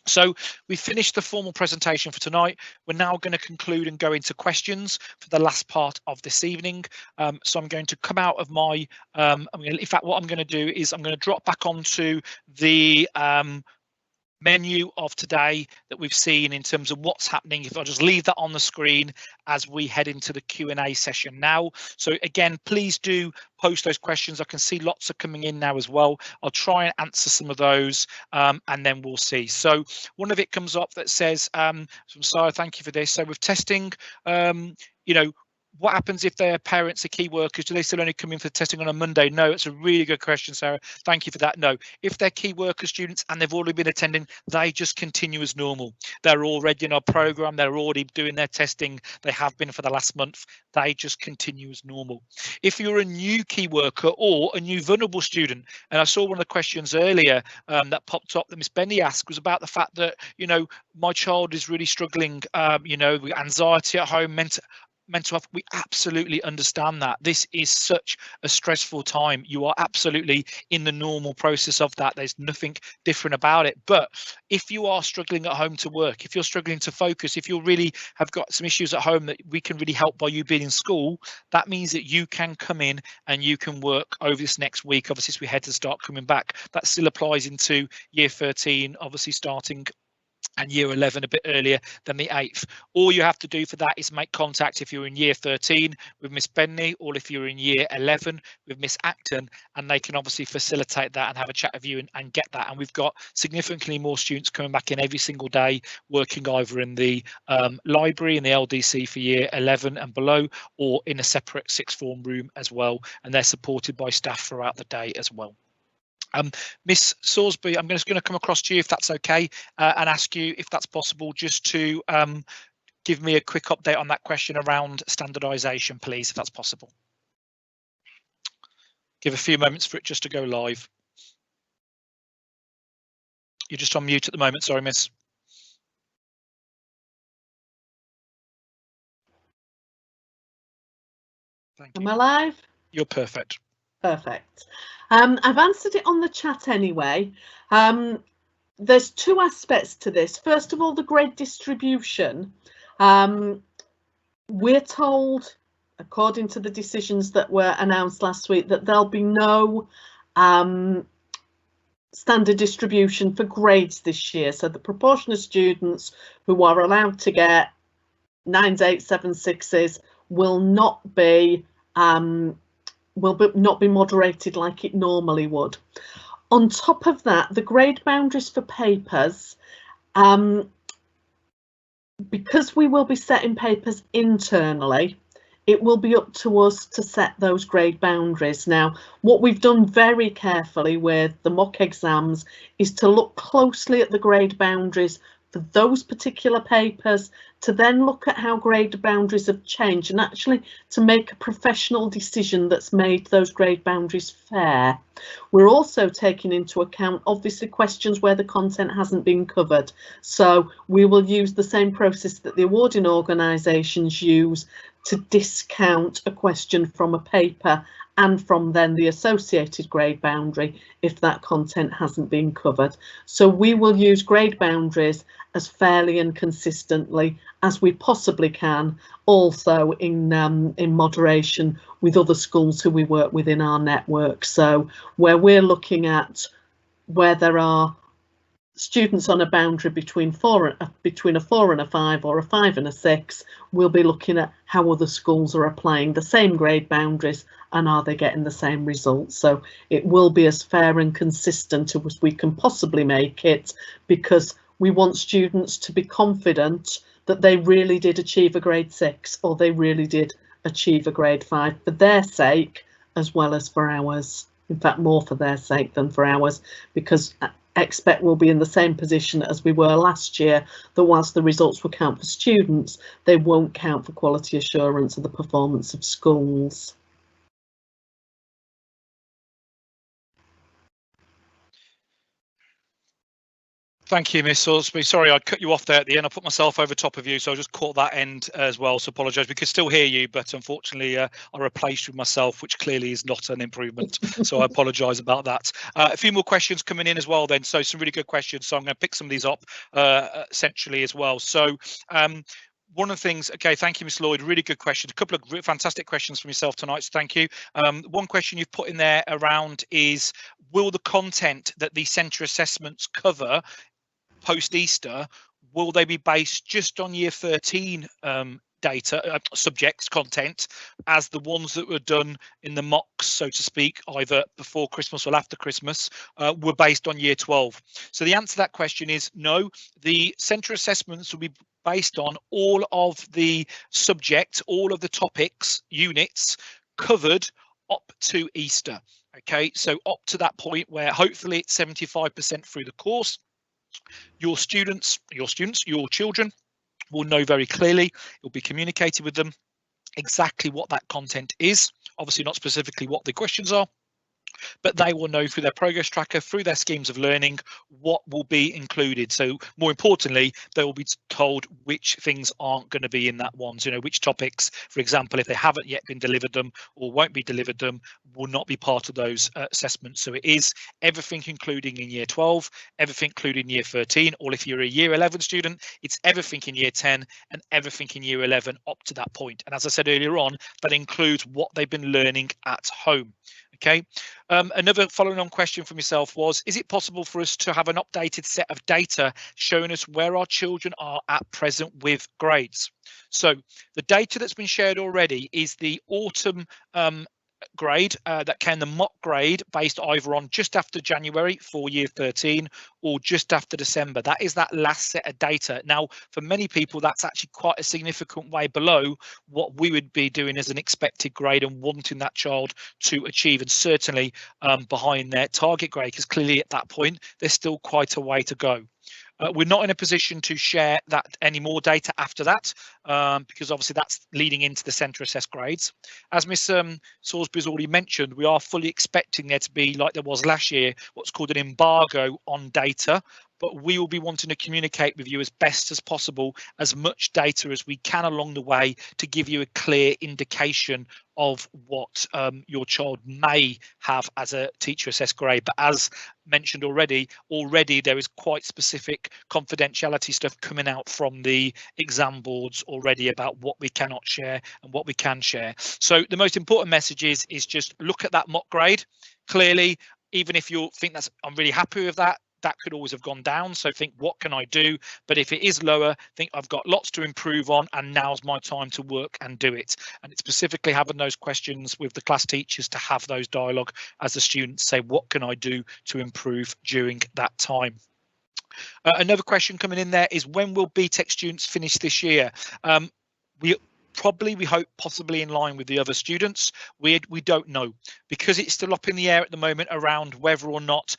S1: So we finished the formal presentation for tonight. We're now going to conclude and go into questions for the last part of this evening. So I'm going to come out of my, in fact, what I'm going to do is I'm going to drop back onto the menu of today that we've seen in terms of what's happening. If I just leave that on the screen as we head into the Q&A session now. So again, please do post those questions. I can see lots are coming in now as well. I'll try and answer some of those and then we'll see. So one of it comes up that says, from Sarah, thank you for this. So with testing, you know, what happens if their parents are key workers? Do they still only come in for testing on a Monday? No, it's a really good question, Sarah. Thank you for that. No, if they're key worker students and they've already been attending, they just continue as normal. They're already in our program. They're already doing their testing. They have been for the last month. They just continue as normal. If you're a new key worker or a new vulnerable student, and I saw one of the questions earlier that popped up that Miss Bedney asked was about the fact that, you know, my child is really struggling, you know, with anxiety at home, mental health. We absolutely understand that. This is such a stressful time. You are absolutely in the normal process of that. There's nothing different about it. But if you are struggling at home to work, if you're struggling to focus, if you really have got some issues at home that we can really help by you being in school, that means that you can come in and you can work over this next week. Obviously, as we head to start coming back, that still applies into year 13, obviously starting and year 11 a bit earlier than the 8th. All you have to do for that is make contact if you're in year 13 with Miss Bedney, or if you're in year 11 with Miss Acton, and they can obviously facilitate that and have a chat with you and get that. And we've got significantly more students coming back in every single day, working either in the library in the LDC for year 11 and below, or in a separate sixth form room as well, and they're supported by staff throughout the day as well. Miss Sorsby, I'm just going to come across to you if that's okay, and ask you if that's possible just to give me a quick update on that question around standardisation, please, if that's possible. Give a few moments for it just to go live. You're just on mute at the moment, sorry, Miss. Thank you.
S2: Am I live?
S1: You're perfect.
S2: Perfect. I've answered it on the chat anyway. There's two aspects to this. First of all, the grade distribution. We're told, according to the decisions that were announced last week, that there'll be no standard distribution for grades this year. So the proportion of students who are allowed to get 9s, 8s, 7s, 6s will not be moderated like it normally would. On top of that, the grade boundaries for papers, because we will be setting papers internally, it will be up to us to set those grade boundaries. Now, what we've done very carefully with the mock exams is to look closely at the grade boundaries for those particular papers, to then look at how grade boundaries have changed and actually to make a professional decision that's made those grade boundaries fair. We're also taking into account obviously questions where the content hasn't been covered. So we will use the same process that the awarding organisations use to discount a question from a paper and from then the associated grade boundary if that content hasn't been covered. So we will use grade boundaries as fairly and consistently as we possibly can, also in moderation with other schools who we work with in our network. So where we're looking at where there are students on a boundary between a 4 and a 5 or a 5 and a 6, we'll be looking at how other schools are applying the same grade boundaries and are they getting the same results. So it will be as fair and consistent as we can possibly make it, because we want students to be confident that they really did achieve a grade 6 or they really did achieve a grade 5 for their sake as well as for ours. In fact, more for their sake than for ours, because expect we'll be in the same position as we were last year, that whilst the results will count for students, they won't count for quality assurance of the performance of schools.
S1: Thank you, Miss Sorsby. Sorry, I cut you off there at the end. I put myself over top of you, so I just caught that end as well. So apologise. We could still hear you, but unfortunately, I replaced with myself, which clearly is not an improvement. So I apologise about that. A few more questions coming in as well then. So some really good questions. So I'm going to pick some of these up essentially as well. So one of the things, okay, thank you, Miss Lloyd, really good questions. A couple of fantastic questions from yourself tonight, so thank you. One question you've put in there around is, will the content that the centre assessments cover post Easter, will they be based just on year 13 data, subjects, content, as the ones that were done in the mocks, so to speak, either before Christmas or after Christmas, were based on year 12? So the answer to that question is no. The centre assessments will be based on all of the subjects, all of the topics, units covered up to Easter. Okay, so up to that point where hopefully it's 75% through the course, your children will know very clearly, you'll be communicated with them exactly what that content is, obviously not specifically what the questions are, but they will know through their progress tracker, through their schemes of learning, what will be included. So more importantly, they will be told which things aren't going to be in that one. So, which topics, for example, if they haven't yet been delivered them or won't be delivered them, will not be part of those assessments. So it is everything including in year 12, everything including in year 13, or if you're a year 11 student, it's everything in year 10 and everything in year 11 up to that point. And as I said earlier on, that includes what they've been learning at home. Okay, another following on question from yourself was, is it possible for us to have an updated set of data showing us where our children are at present with grades? So the data that's been shared already is the autumn grade that came, the mock grade, based either on just after January for year 13 or just after December. That is that last set of data. Now, for many people, that's actually quite a significant way below what we would be doing as an expected grade and wanting that child to achieve, and certainly behind their target grade, because clearly at that point there's still quite a way to go. We're not in a position to share that any more data after that, because obviously that's leading into the centre assessed grades. As Miss Sorsby has already mentioned, we are fully expecting there to be, like there was last year, what's called an embargo on data, but we will be wanting to communicate with you as best as possible, as much data as we can along the way, to give you a clear indication of what your child may have as a teacher assessed grade. But as mentioned already there is quite specific confidentiality stuff coming out from the exam boards already about what we cannot share and what we can share. So the most important message is just look at that mock grade. Clearly, even if you think I'm really happy with that, that could always have gone down. So think, what can I do? But if it is lower, think I've got lots to improve on, and now's my time to work and do it. And it's specifically having those questions with the class teachers to have those dialogue as the students say, what can I do to improve during that time? Another question coming in there is, when will BTech students finish this year? We hope possibly in line with the other students. We don't know, because it's still up in the air at the moment around whether or not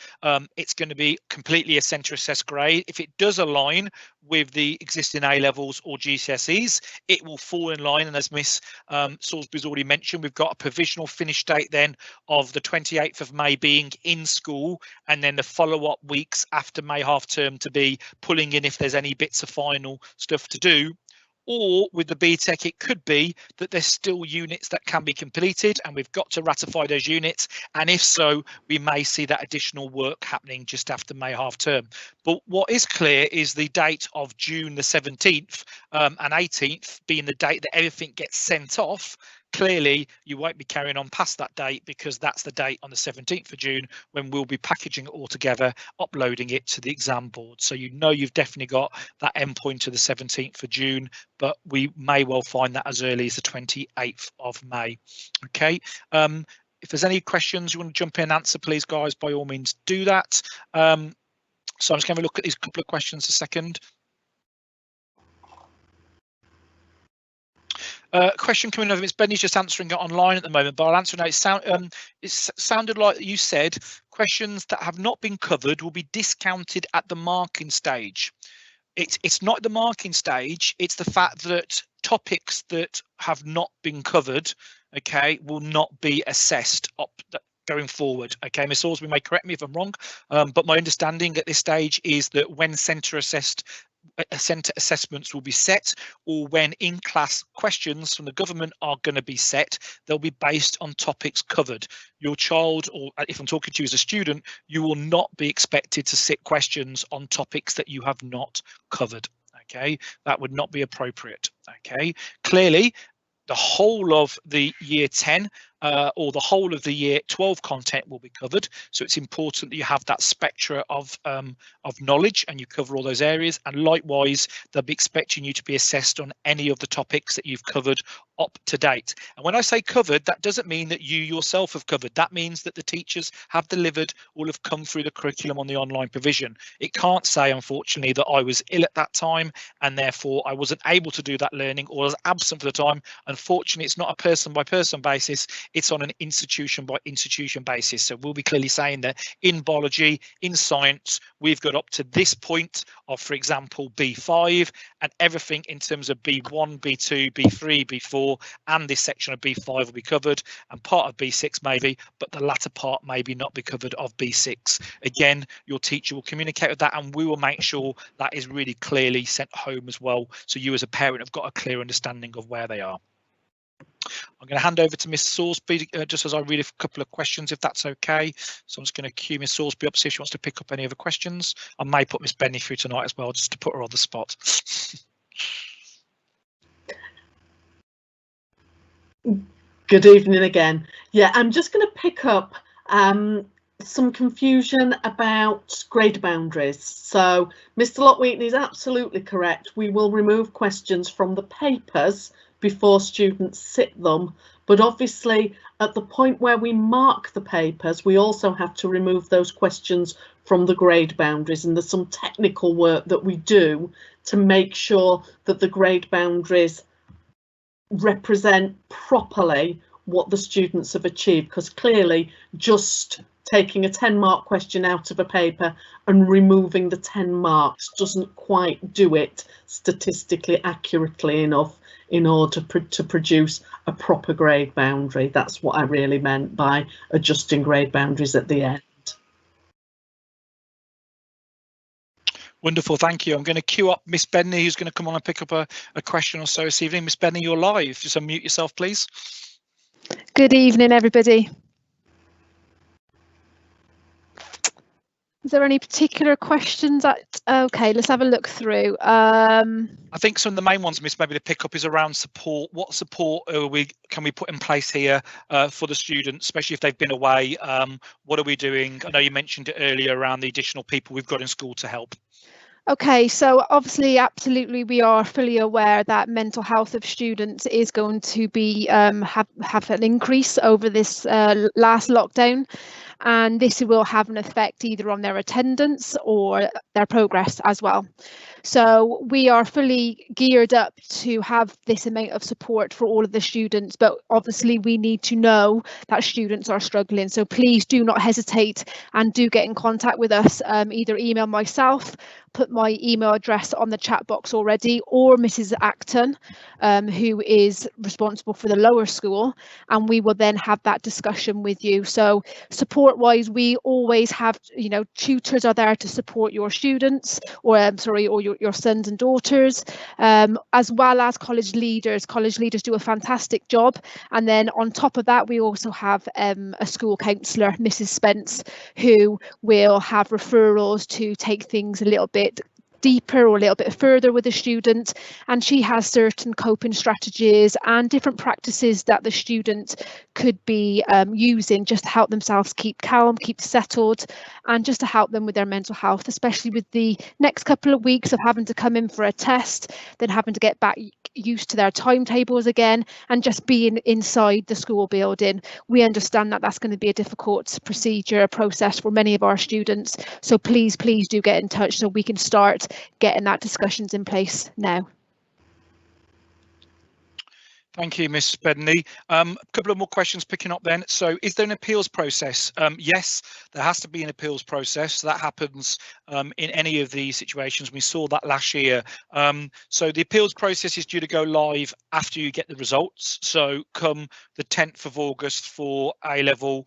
S1: it's going to be completely a centre assessed grade. If it does align with the existing A levels or GCSEs, it will fall in line. And as Miss Sorsby's already mentioned, we've got a provisional finish date then of the 28th of May being in school, and then the follow-up weeks after May half term to be pulling in if there's any bits of final stuff to do. Or with the BTech, it could be that there's still units that can be completed and we've got to ratify those units. And if so, we may see that additional work happening just after May half term. But what is clear is the date of June the 17th and 18th being the date that everything gets sent off. Clearly, you won't be carrying on past that date, because that's the date on the 17th of June when we'll be packaging it all together, uploading it to the exam board. So you've definitely got that endpoint to the 17th of June, but we may well find that as early as the 28th of May. Okay. If there's any questions you want to jump in and answer, please, guys, by all means do that. So I'm just going to look at these couple of questions a second. Question coming over. It's Bedney's just answering it online at the moment, but I'll answer now. It sounded like you said questions that have not been covered will be discounted at the marking stage. It's not the marking stage. It's the fact that topics that have not been covered, okay, will not be assessed up going forward. Okay, Ms. Sorsby may correct me if I'm wrong, but my understanding at this stage is that when centre assessments will be set, or when in-class questions from the government are going to be set, they'll be based on topics covered. Your child, or if I'm talking to you as a student, you will not be expected to sit questions on topics that you have not covered. Okay, that would not be appropriate. Okay, clearly the whole of the year 10 or the whole of the year 12 content will be covered. So it's important that you have that spectra of knowledge and you cover all those areas. And likewise, they'll be expecting you to be assessed on any of the topics that you've covered up to date. And when I say covered, that doesn't mean that you yourself have covered. That means that the teachers have delivered or have come through the curriculum on the online provision. It can't say, unfortunately, that I was ill at that time and therefore I wasn't able to do that learning or was absent for the time. Unfortunately, it's not a person by person basis, it's on an institution by institution basis. So we'll be clearly saying that in biology, in science, we've got up to this point of, for example, B5, and everything in terms of B1, B2, B3, B4, and this section of B5 will be covered, and part of B6 maybe, but the latter part maybe not be covered of B6. Again, your teacher will communicate with that, and we will make sure that is really clearly sent home as well, so you as a parent have got a clear understanding of where they are. I'm going to hand over to Miss Sorsby just as I read a couple of questions, if that's okay. So I'm just going to cue Miss Sorsby up, see if she wants to pick up any other questions. I may put Miss Bedney through tonight as well, just to put her on the spot.
S2: Good evening again. Yeah, I'm just going to pick up some confusion about grade boundaries. So Mr. Locke-Wheaton is absolutely correct. We will remove questions from the papers before students sit them, but obviously at the point where we mark the papers, we also have to remove those questions from the grade boundaries, and there's some technical work that we do to make sure that the grade boundaries represent properly what the students have achieved, because clearly just taking a 10-mark question out of a paper and removing the 10 marks doesn't quite do it statistically accurately enough in order to produce a proper grade boundary. That's what I really meant by adjusting grade boundaries at the end.
S1: Wonderful, thank you. I'm going to queue up Miss Bedney, who's going to come on and pick up a question or so this evening. Miss Bedney, you're live. Just unmute yourself, please.
S3: Good evening, everybody. Is there any particular questions? Okay, let's have a look through.
S1: I think some of the main ones, Miss, maybe to pick up is around support. What support can we put in place here for the students, especially if they've been away? What are we doing? I know you mentioned it earlier around the additional people we've got in school to help.
S3: Okay, so obviously, absolutely, we are fully aware that mental health of students is going to be have an increase over this last lockdown, and this will have an effect either on their attendance or their progress as well. So we are fully geared up to have this amount of support for all of the students, but obviously we need to know that students are struggling. So please do not hesitate and do get in contact with us, either email myself, put my email address on the chat box already, or Mrs. Acton, who is responsible for the lower school, and we will then have that discussion with you. So support wise, we always have, you know, tutors are there to support your students, or or your sons and daughters, as well as college leaders. College leaders do a fantastic job, and then on top of that we also have a school counsellor, Mrs. Spence, who will have referrals to take things a little bit deeper or a little bit further with the student, and she has certain coping strategies and different practices that the student could be using just to help themselves keep calm, keep settled, and just to help them with their mental health, especially with the next couple of weeks of having to come in for a test, then having to get back used to their timetables again, and just being inside the school building. We understand that that's going to be a difficult process for many of our students, so please do get in touch so we can start getting that discussions in place now.
S1: Thank you, Miss Bedney. A couple of more questions picking up then. So is there an appeals process? Yes, there has to be an appeals process. That happens in any of these situations. We saw that last year. So the appeals process is due to go live after you get the results. So come the 10th of August for A-level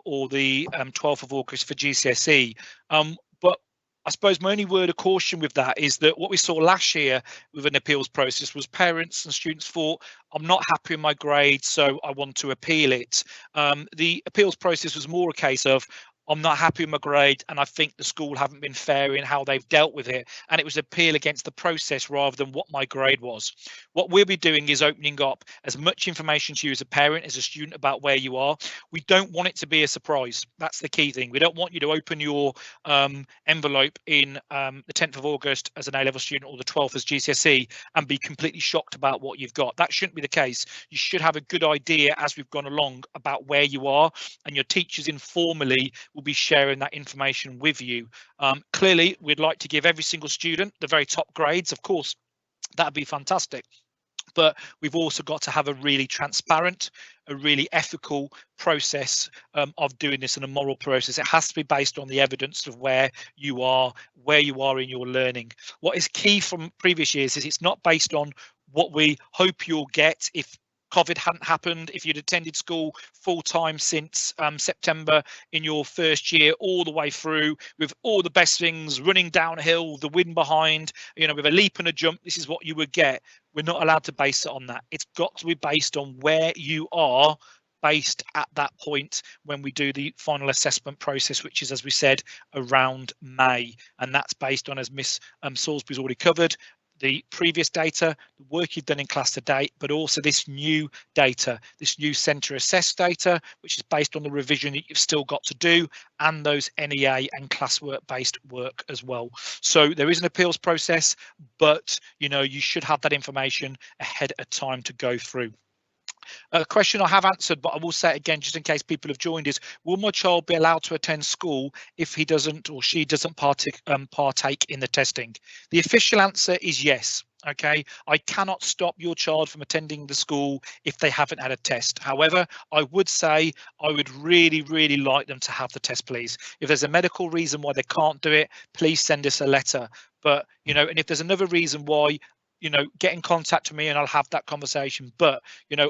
S1: or the 12th of August for GCSE. But I suppose my only word of caution with that is that what we saw last year with an appeals process was parents and students thought, I'm not happy with my grade, so I want to appeal it. The appeals process was more a case of, I'm not happy with my grade, and I think the school haven't been fair in how they've dealt with it, and it was appeal against the process rather than what my grade was. What we'll be doing is opening up as much information to you as a parent, as a student, about where you are. We don't want it to be a surprise. That's the key thing. We don't want you to open your envelope in the 10th of August as an A-level student or the 12th as GCSE and be completely shocked about what you've got. That shouldn't be the case. You should have a good idea as we've gone along about where you are, and your teachers informally will be sharing that information with you. Clearly, we'd like to give every single student the very top grades. Of course, that'd be fantastic. But we've also got to have a really transparent, a really ethical process of doing this, and a moral process. It has to be based on the evidence of where you are in your learning. What is key from previous years is it's not based on what we hope you'll get if COVID hadn't happened, if you'd attended school full time since September in your first year, all the way through with all the best things, running downhill, the wind behind, with a leap and a jump, this is what you would get. We're not allowed to base it on that. It's got to be based on where you are based at that point when we do the final assessment process, which is, as we said, around May. And that's based on, as Miss Sorsby's already covered, the previous data, the work you've done in class to date, but also this new data, this new centre assessed data, which is based on the revision that you've still got to do, and those NEA and classwork based work as well. So there is an appeals process, but you should have that information ahead of time to go through. A question I have answered, but I will say it again just in case people have joined, is will my child be allowed to attend school if he doesn't or she doesn't partake in the testing? The official answer is yes. Okay, I cannot stop your child from attending the school if they haven't had a test. However, I would say I would really like them to have the test, please. If there's a medical reason why they can't do it, please send us a letter. But and if there's another reason why, get in contact with me and I'll have that conversation. But,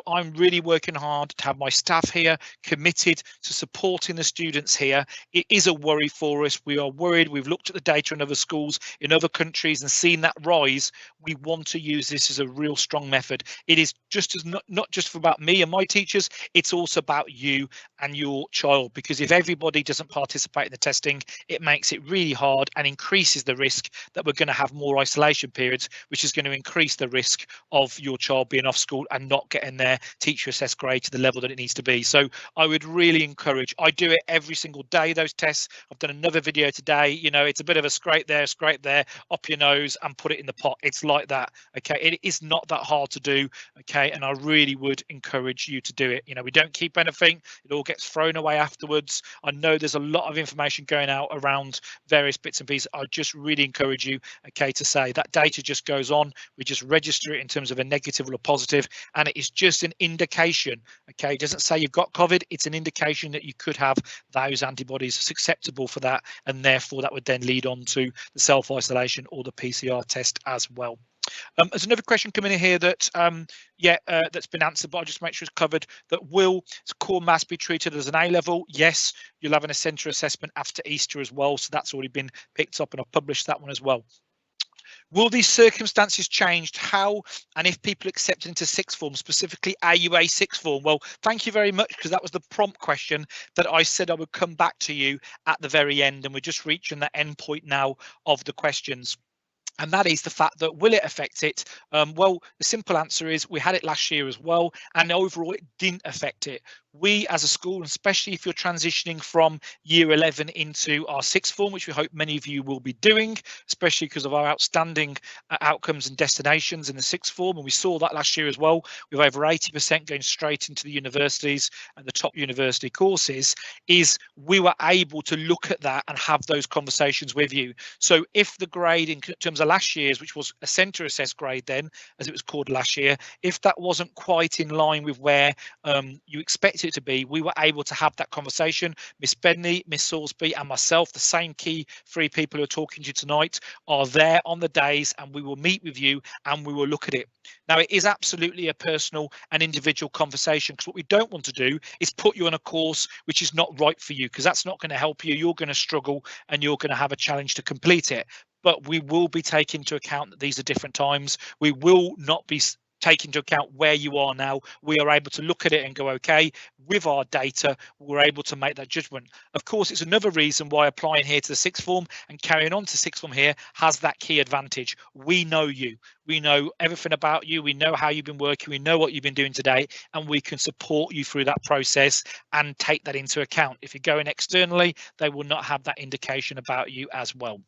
S1: I'm really working hard to have my staff here committed to supporting the students here. It is a worry for us. We are worried. We've looked at the data in other schools in other countries and seen that rise. We want to use this as a real strong method. It is just as not just about me and my teachers, it's also about you and your child, because if everybody doesn't participate in the testing, it makes it really hard and increases the risk that we're going to have more isolation periods, which is going to increase the risk of your child being off school and not getting their teacher assessed grade to the level that it needs to be. So I would really encourage, I do it every single day, those tests. I've done another video today. It's a bit of a scrape there, up your nose and put it in the pot. It's like that. Okay, it is not that hard to do. Okay, and I really would encourage you to do it. We don't keep anything, it all gets thrown away afterwards. I know there's a lot of information going out around various bits and pieces. I just really encourage you, okay, to say that data just goes on. We just register it in terms of a negative or a positive, and it is just an indication. Okay, it doesn't say you've got COVID, it's an indication that you could have those antibodies susceptible for that, and therefore that would then lead on to the self-isolation or the PCR test as well. There's another question coming in here that that's been answered, but I'll just make sure it's covered. That will core maths be treated as an A-level? Yes, you'll have a centre assessment after Easter as well, so that's already been picked up and I've published that one as well. Will these circumstances change how and if people accepted into sixth form, specifically AUA sixth form? Well, thank you very much, because that was the prompt question that I said I would come back to you at the very end, and we're just reaching that end point now of the questions. And that is the fact that, will it affect it? Well, the simple answer is we had it last year as well, and overall it didn't affect it. We as a school, especially if you're transitioning from year 11 into our sixth form, which we hope many of you will be doing, especially because of our outstanding outcomes and destinations in the sixth form. And we saw that last year as well, with over 80% going straight into the universities and the top university courses, is we were able to look at that and have those conversations with you. So if the grade in terms of last year's, which was a centre assessed grade then, as it was called last year, if that wasn't quite in line with where you expect it to be, we were able to have that conversation. Miss Bedney, Miss Sorsby and myself, the same key three people who are talking to you tonight, are there on the days, and we will meet with you and we will look at it. Now, it is absolutely a personal and individual conversation, because what we don't want to do is put you on a course which is not right for you, because that's not going to help you. You're going to struggle and you're going to have a challenge to complete it. But we will be taking into account that these are different times. We will not be take into account where you are now, we are able to look at it and go, okay, with our data, we're able to make that judgment. Of course, it's another reason why applying here to the sixth form and carrying on to sixth form here has that key advantage. We know you, we know everything about you, we know how you've been working, we know what you've been doing today, and we can support you through that process and take that into account. If you're going externally, they will not have that indication about you as well.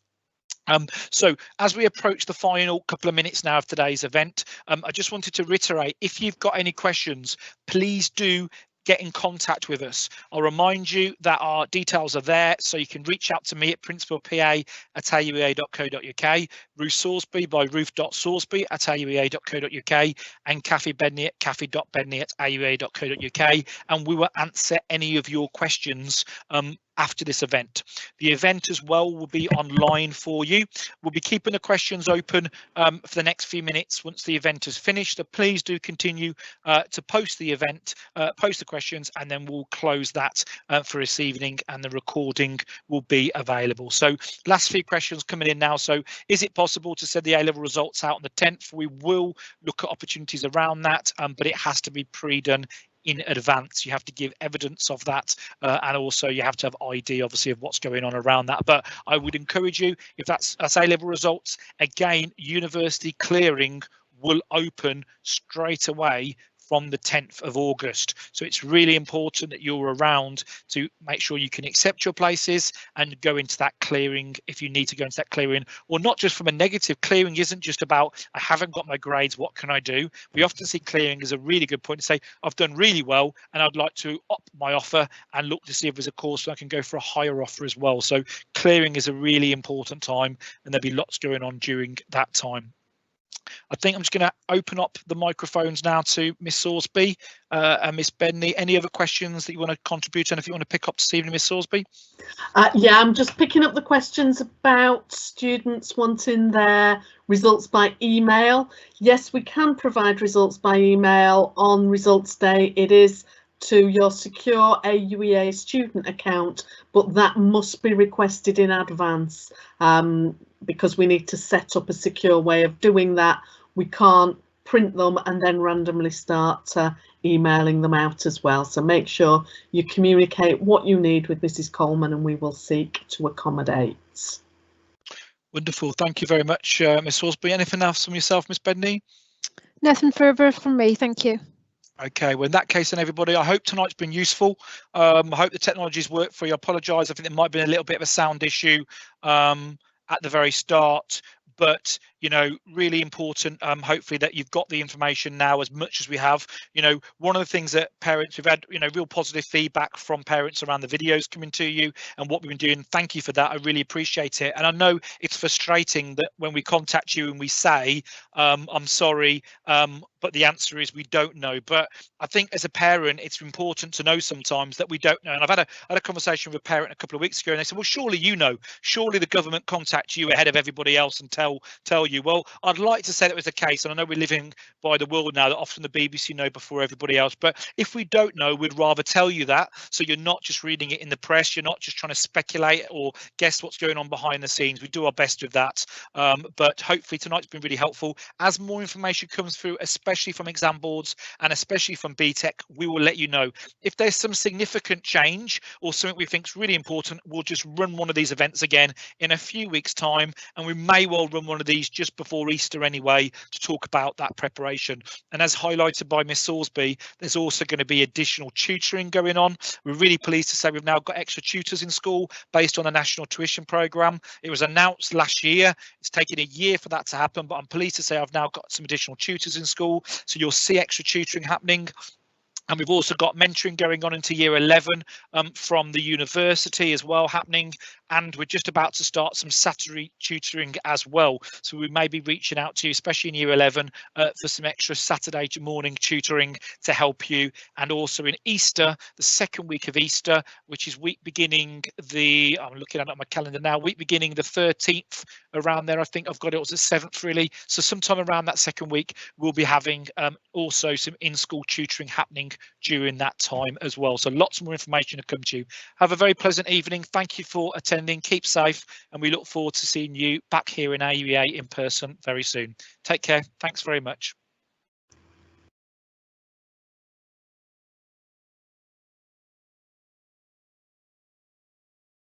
S1: So as we approach the final couple of minutes now of today's event, I just wanted to reiterate, if you've got any questions, please do get in contact with us. I'll remind you that our details are there, so you can reach out to me at principalpa@auea.co.uk, Ruth Sorsby by ruth.sorsby@auea.co.uk, and Kathy Bedney at kathy.bedney@auea.co.uk, and we will answer any of your questions after this event. The event as well will be online for you. We'll be keeping the questions open for the next few minutes once the event is finished, so please do continue to post the event, post the questions, and then we'll close that for this evening, and the recording will be available. So last few questions coming in now. So is it possible to send the A-level results out on the 10th? We will look at opportunities around that, but it has to be pre-done in advance. You have to give evidence of that, and also you have to have ID, obviously, of what's going on around that. But I would encourage you, if that's A-level results, again, university clearing will open straight away from the 10th of August. So it's really important that you're around to make sure you can accept your places and go into that clearing if you need to go into that clearing, or not just from a negative. Clearing isn't just about, I haven't got my grades, what can I do? We often see clearing as a really good point to say, I've done really well and I'd like to up my offer and look to see if there's a course where I can go for a higher offer as well. So clearing is a really important time, and there'll be lots going on during that time. I think I'm just going to open up the microphones now to Miss Sorsby and Miss Bedney. Any other questions that you want to contribute, and if you want to pick up this evening, Miss Sorsby?
S2: Yeah, I'm just picking up the questions about students wanting their results by email. Yes, we can provide results by email on results day. It is to your secure AUEA student account, but that must be requested in advance because we need to set up a secure way of doing that. We can't print them and then randomly start emailing them out as well. So make sure you communicate what you need with Mrs. Coleman, and we will seek to accommodate.
S1: Wonderful. Thank you very much, Miss Sorsby. Anything else from yourself, Miss Bedney?
S3: Nothing further from me, thank you.
S1: Okay, well, in that case, then, everybody, I hope tonight's been useful. I hope the technology's worked for you. I apologise. I think there might have been a little bit of a sound issue at the very start, but really important, hopefully, that you've got the information now as much as we have. One of the things that parents, we've had real positive feedback from parents around the videos coming to you and what we've been doing. Thank you for that. I really appreciate it. And I know it's frustrating that when we contact you and we say I'm sorry, but the answer is we don't know. But I think as a parent, it's important to know sometimes that we don't know. And I've had a conversation with a parent a couple of weeks ago, and they said, well, surely surely the government contacts you ahead of everybody else and tell you. Well, I'd like to say that was the case, and I know we're living by the world now that often the BBC know before everybody else, but if we don't know, we'd rather tell you that, so you're not just reading it in the press, you're not just trying to speculate or guess what's going on behind the scenes. We do our best with that, but hopefully tonight's been really helpful. As more information comes through, especially from exam boards and especially from BTech, we will let you know. If there's some significant change or something we think is really important, we'll just run one of these events again in a few weeks' time, and we may well run one of these just before Easter anyway to talk about that preparation. And as highlighted by Miss Sorsby, there's also going to be additional tutoring going on. We're really pleased to say we've now got extra tutors in school based on the National Tuition Programme. It was announced last year. It's taken a year for that to happen, but I'm pleased to say I've now got some additional tutors in school. So you'll see extra tutoring happening. And we've also got mentoring going on into year 11 from the university as well happening. And we're just about to start some Saturday tutoring as well. So we may be reaching out to you, especially in year 11, for some extra Saturday morning tutoring to help you. And also in Easter, the second week of Easter, which is week beginning I'm looking at it on my calendar now, week beginning the 13th, around there. I think I've got it was the 7th really. So sometime around that second week, we'll be having also some in-school tutoring happening during that time as well. So lots more information to come to you. Have a very pleasant evening. Thank you for attending. Keep safe, and we look forward to seeing you back here in AUEA in person very soon. Take care. Thanks very much.